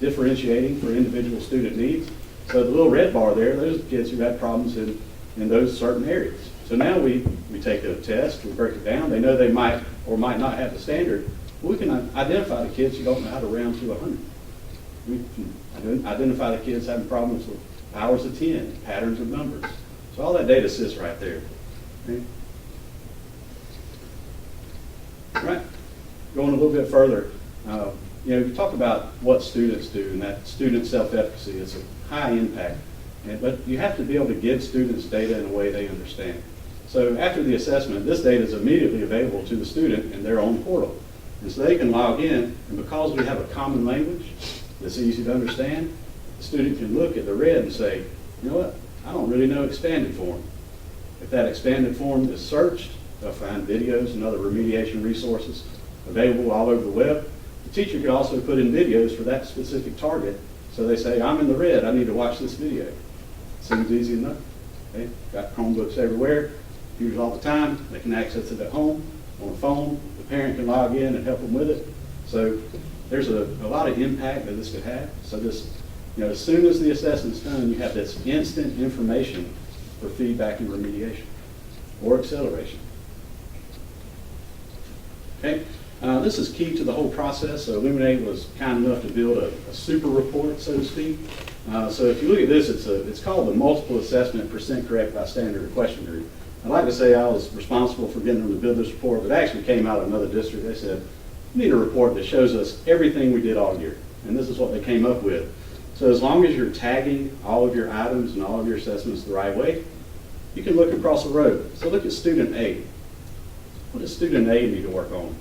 Speaker 18: differentiating for individual student needs. So the little red bar there, those are the kids who had problems in those certain areas. So now we take a test, we break it down. They know they might or might not have the standard. We can identify the kids who don't know how to round to 100. We can identify the kids having problems with powers of 10, patterns of numbers. So all that data sits right there. Okay? All right, going a little bit further, you talk about what students do, and that student self-efficacy is a high impact. But you have to be able to give students data in a way they understand. So after the assessment, this data is immediately available to the student in their own portal. And so they can log in, and because we have a common language that's easy to understand, the student can look at the red and say, you know what, I don't really know expanded form. If that expanded form is searched, they'll find videos and other remediation resources available all over the web. The teacher can also put in videos for that specific target. So they say, I'm in the red, I need to watch this video. Seems easy enough. Okay? Got Chromebooks everywhere, computers all the time. They can access it at home, on a phone. The parent can log in and help them with it. So there's a lot of impact that this could have. So this, as soon as the assessment's done, you have this instant information for feedback and remediation or acceleration. Okay? This is key to the whole process. So Illuminate was kind enough to build a super report, so to speak. So if you look at this, it's called the Multiple Assessment Percent Correct by Standard or Question Group. I'd like to say I was responsible for getting them to build this report, but it actually came out of another district. They said, we need a report that shows us everything we did all year. And this is what they came up with. So as long as you're tagging all of your items and all of your assessments the right way, you can look across the road. So look at student A. What does student A need to work on?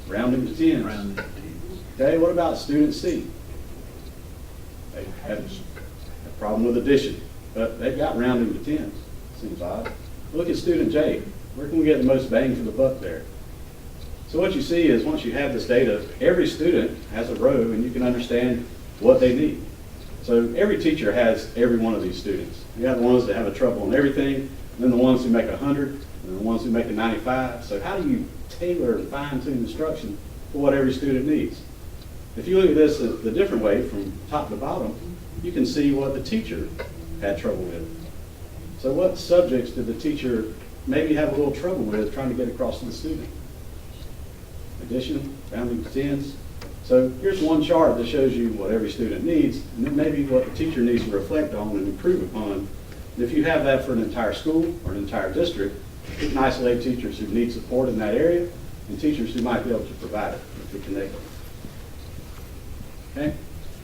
Speaker 18: Rounding to tens. Rounding to tens. Okay, what about student C? They have a problem with addition, but they've got rounding to tens. Seems odd. Look at student J. Where can we get the most bang for the buck there? So what you see is once you have this data, every student has a row and you can understand what they need. So every teacher has every one of these students. You have the ones that have a trouble on everything, and then the ones who make 100, and the ones who make a 95. So how do you tailor and fine-tune instruction for what every student needs? If you look at this the different way from top to bottom, you can see what the teacher had trouble with. So what subjects did the teacher maybe have a little trouble with trying to get across to the student? Addition, rounding to tens, So here's one chart that shows you what every student needs, and then maybe what the teacher needs to reflect on and improve upon. And if you have that for an entire school or an entire district, you can isolate teachers who need support in that area and teachers who might be able to provide it if we connect them. Okay?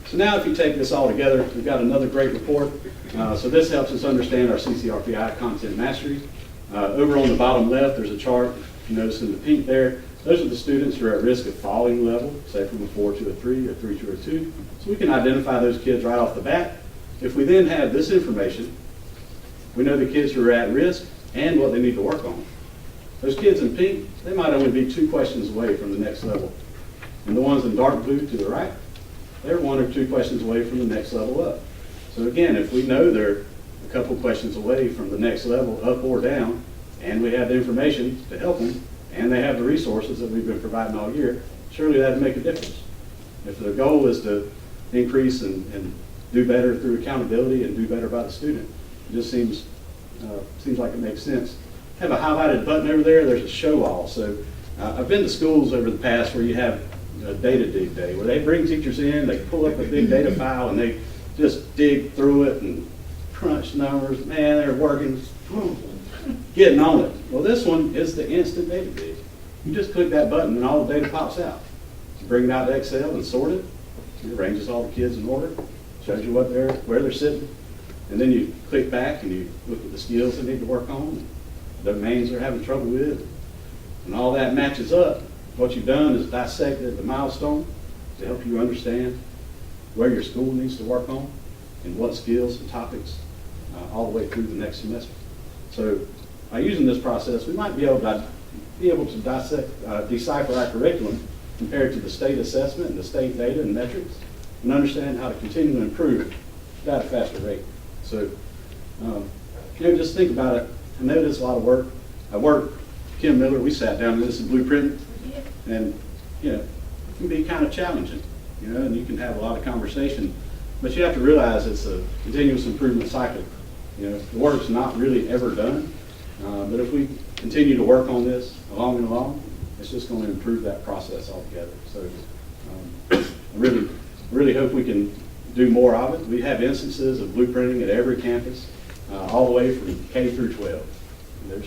Speaker 18: So now if you take this all together, we've got another great report. So this helps us understand our CCRPI content mastery. Over on the bottom left, there's a chart. You notice in the pink there, those are the students who are at risk of falling level, say from a 4 to a 3 or 3 to a 2. So we can identify those kids right off the bat. If we then have this information, we know the kids who are at risk and what they need to work on. Those kids in pink, they might only be 2 questions away from the next level. And the ones in dark blue to the right, they're 1 or 2 questions away from the next level up. So again, if we know they're a couple questions away from the next level, up or down, and we have the information to help them, and they have the resources that we've been providing all year, surely that'd make a difference. If the goal is to increase and do better through accountability and do better by the student, it just seems like it makes sense. I have a highlighted button over there. There's a show all. So I've been to schools over the past where you have a data dig day, where they bring teachers in, they pull up a big data file, and they just dig through it and crunch numbers. Man, they're working, getting on it. Well, this one is the instant data dig. You just click that button and all the data pops out. You bring it out to Excel and sort it. It arranges all the kids in order, shows you where they're sitting. And then you click back and you look at the skills they need to work on, the domains they're having trouble with, and all that matches up. What you've done is dissected the milestone to help you understand where your school needs to work on and what skills and topics all the way through the next semester. So by using this process, we might be able to decipher our curriculum compared to the state assessment and the state data and metrics, and understand how to continue to improve at a faster rate. So, just think about it. I know this is a lot of work. I worked, Kim Miller, we sat down and this is blueprinting, and, it can be kind of challenging, and you can have a lot of conversation, but you have to realize it's a continuous improvement cycle. The work's not really ever done, but if we continue to work on this along and along, it's just going to improve that process altogether. So, I really hope we can do more of it. We have instances of blueprinting at every campus, all the way from K through 12. And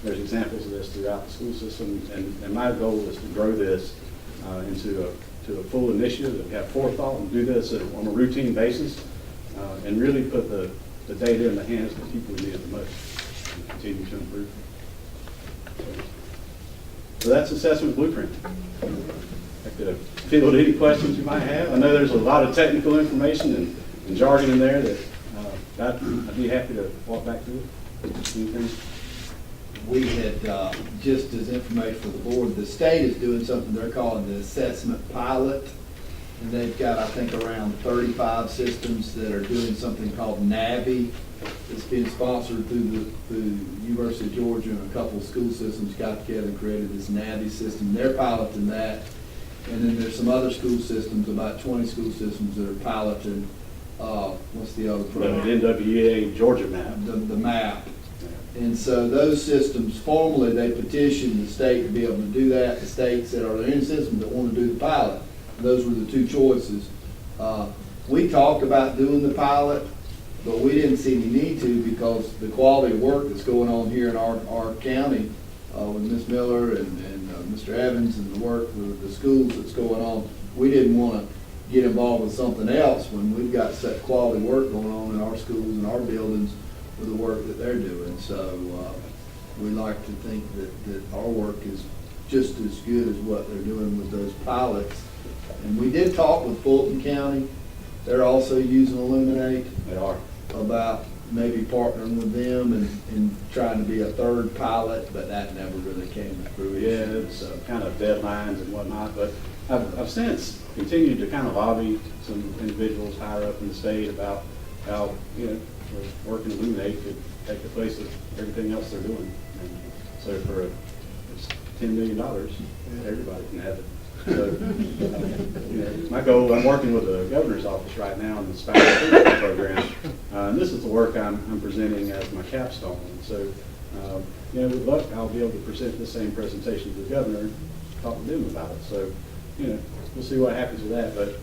Speaker 18: there's examples of this throughout the school system, and my goal is to grow this into a full initiative, that we have forethought and do this on a routine basis, and really put the data in the hands of the people who need it the most and continue to improve. So that's assessment blueprint. I could field any questions you might have. I know there's a lot of technical information and jargon in there that I'd be happy to walk back through it. Anything?
Speaker 5: We had, just as information for the board, the state is doing something they're calling the assessment pilot. And they've got, I think, around 35 systems that are doing something called NAVI. It's being sponsored through the University of Georgia, and a couple of school systems got together and created this NAVI system. They're piloting that. And then there's some other school systems, about 20 school systems that are piloting, what's the other program?
Speaker 18: The NWEA Georgia map.
Speaker 5: The map. And so those systems, formally, they petitioned the state to be able to do that. The state said, are there any systems that want to do the pilot? And those were the 2 choices. We talked about doing the pilot, but we didn't see any need to, because the quality of work that's going on here in our county with Ms. Miller and Mr. Evans, and the work with the schools that's going on, we didn't want to get involved with something else when we've got such quality work going on in our schools and our buildings with the work that they're doing. So we like to think that our work is just as good as what they're doing with those pilots. And we did talk with Fulton County. They're also using Illuminate.
Speaker 18: They are.
Speaker 5: About maybe partnering with them and trying to be a third pilot, but that never really came to fruition.
Speaker 18: Yeah, it's kind of deadlines and whatnot, but I've since continued to kind of lobby some individuals higher up in the state about how, working Illuminate could take the place of everything else they're doing. And so for $10 million, everybody can have it. So, my goal, I'm working with the governor's office right now in the special program, and this is the work I'm presenting as my capstone. And so, with luck, I'll be able to present the same presentation to the governor and talk to them about it. So, we'll see what happens with that. But,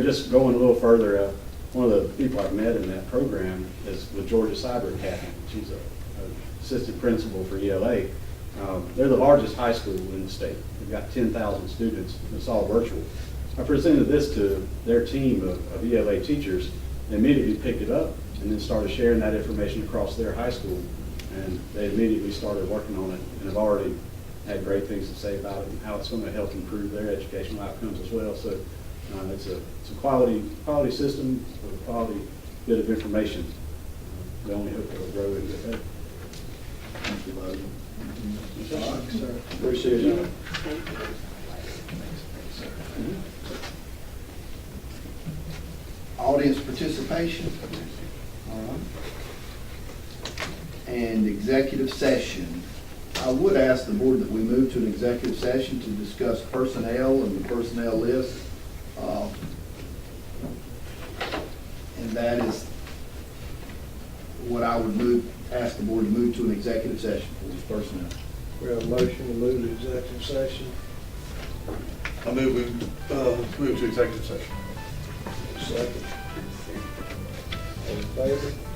Speaker 18: just going a little further, one of the people I've met in that program is with Georgia Cyber Academy. She's a assistant principal for ELA. They're the largest high school in the state. They've got 10,000 students. It's all virtual. I presented this to their team of ELA teachers. They immediately picked it up and then started sharing that information across their high school. And they immediately started working on it and have already had great things to say about it and how it's going to help improve their educational outcomes as well. So it's a quality system with a quality bit of information. We only hope it will grow and get better.
Speaker 5: Thank you, Logan.
Speaker 1: All right, sir. Appreciate it.
Speaker 5: Audience participation. All right. And executive session. I would ask the board that we move to an executive session to discuss personnel and the personnel list. And that is what I would ask the board to move to an executive session for this personnel.
Speaker 1: We have a motion to move to executive session.
Speaker 3: I move we move to executive session.
Speaker 1: Second. All in favor?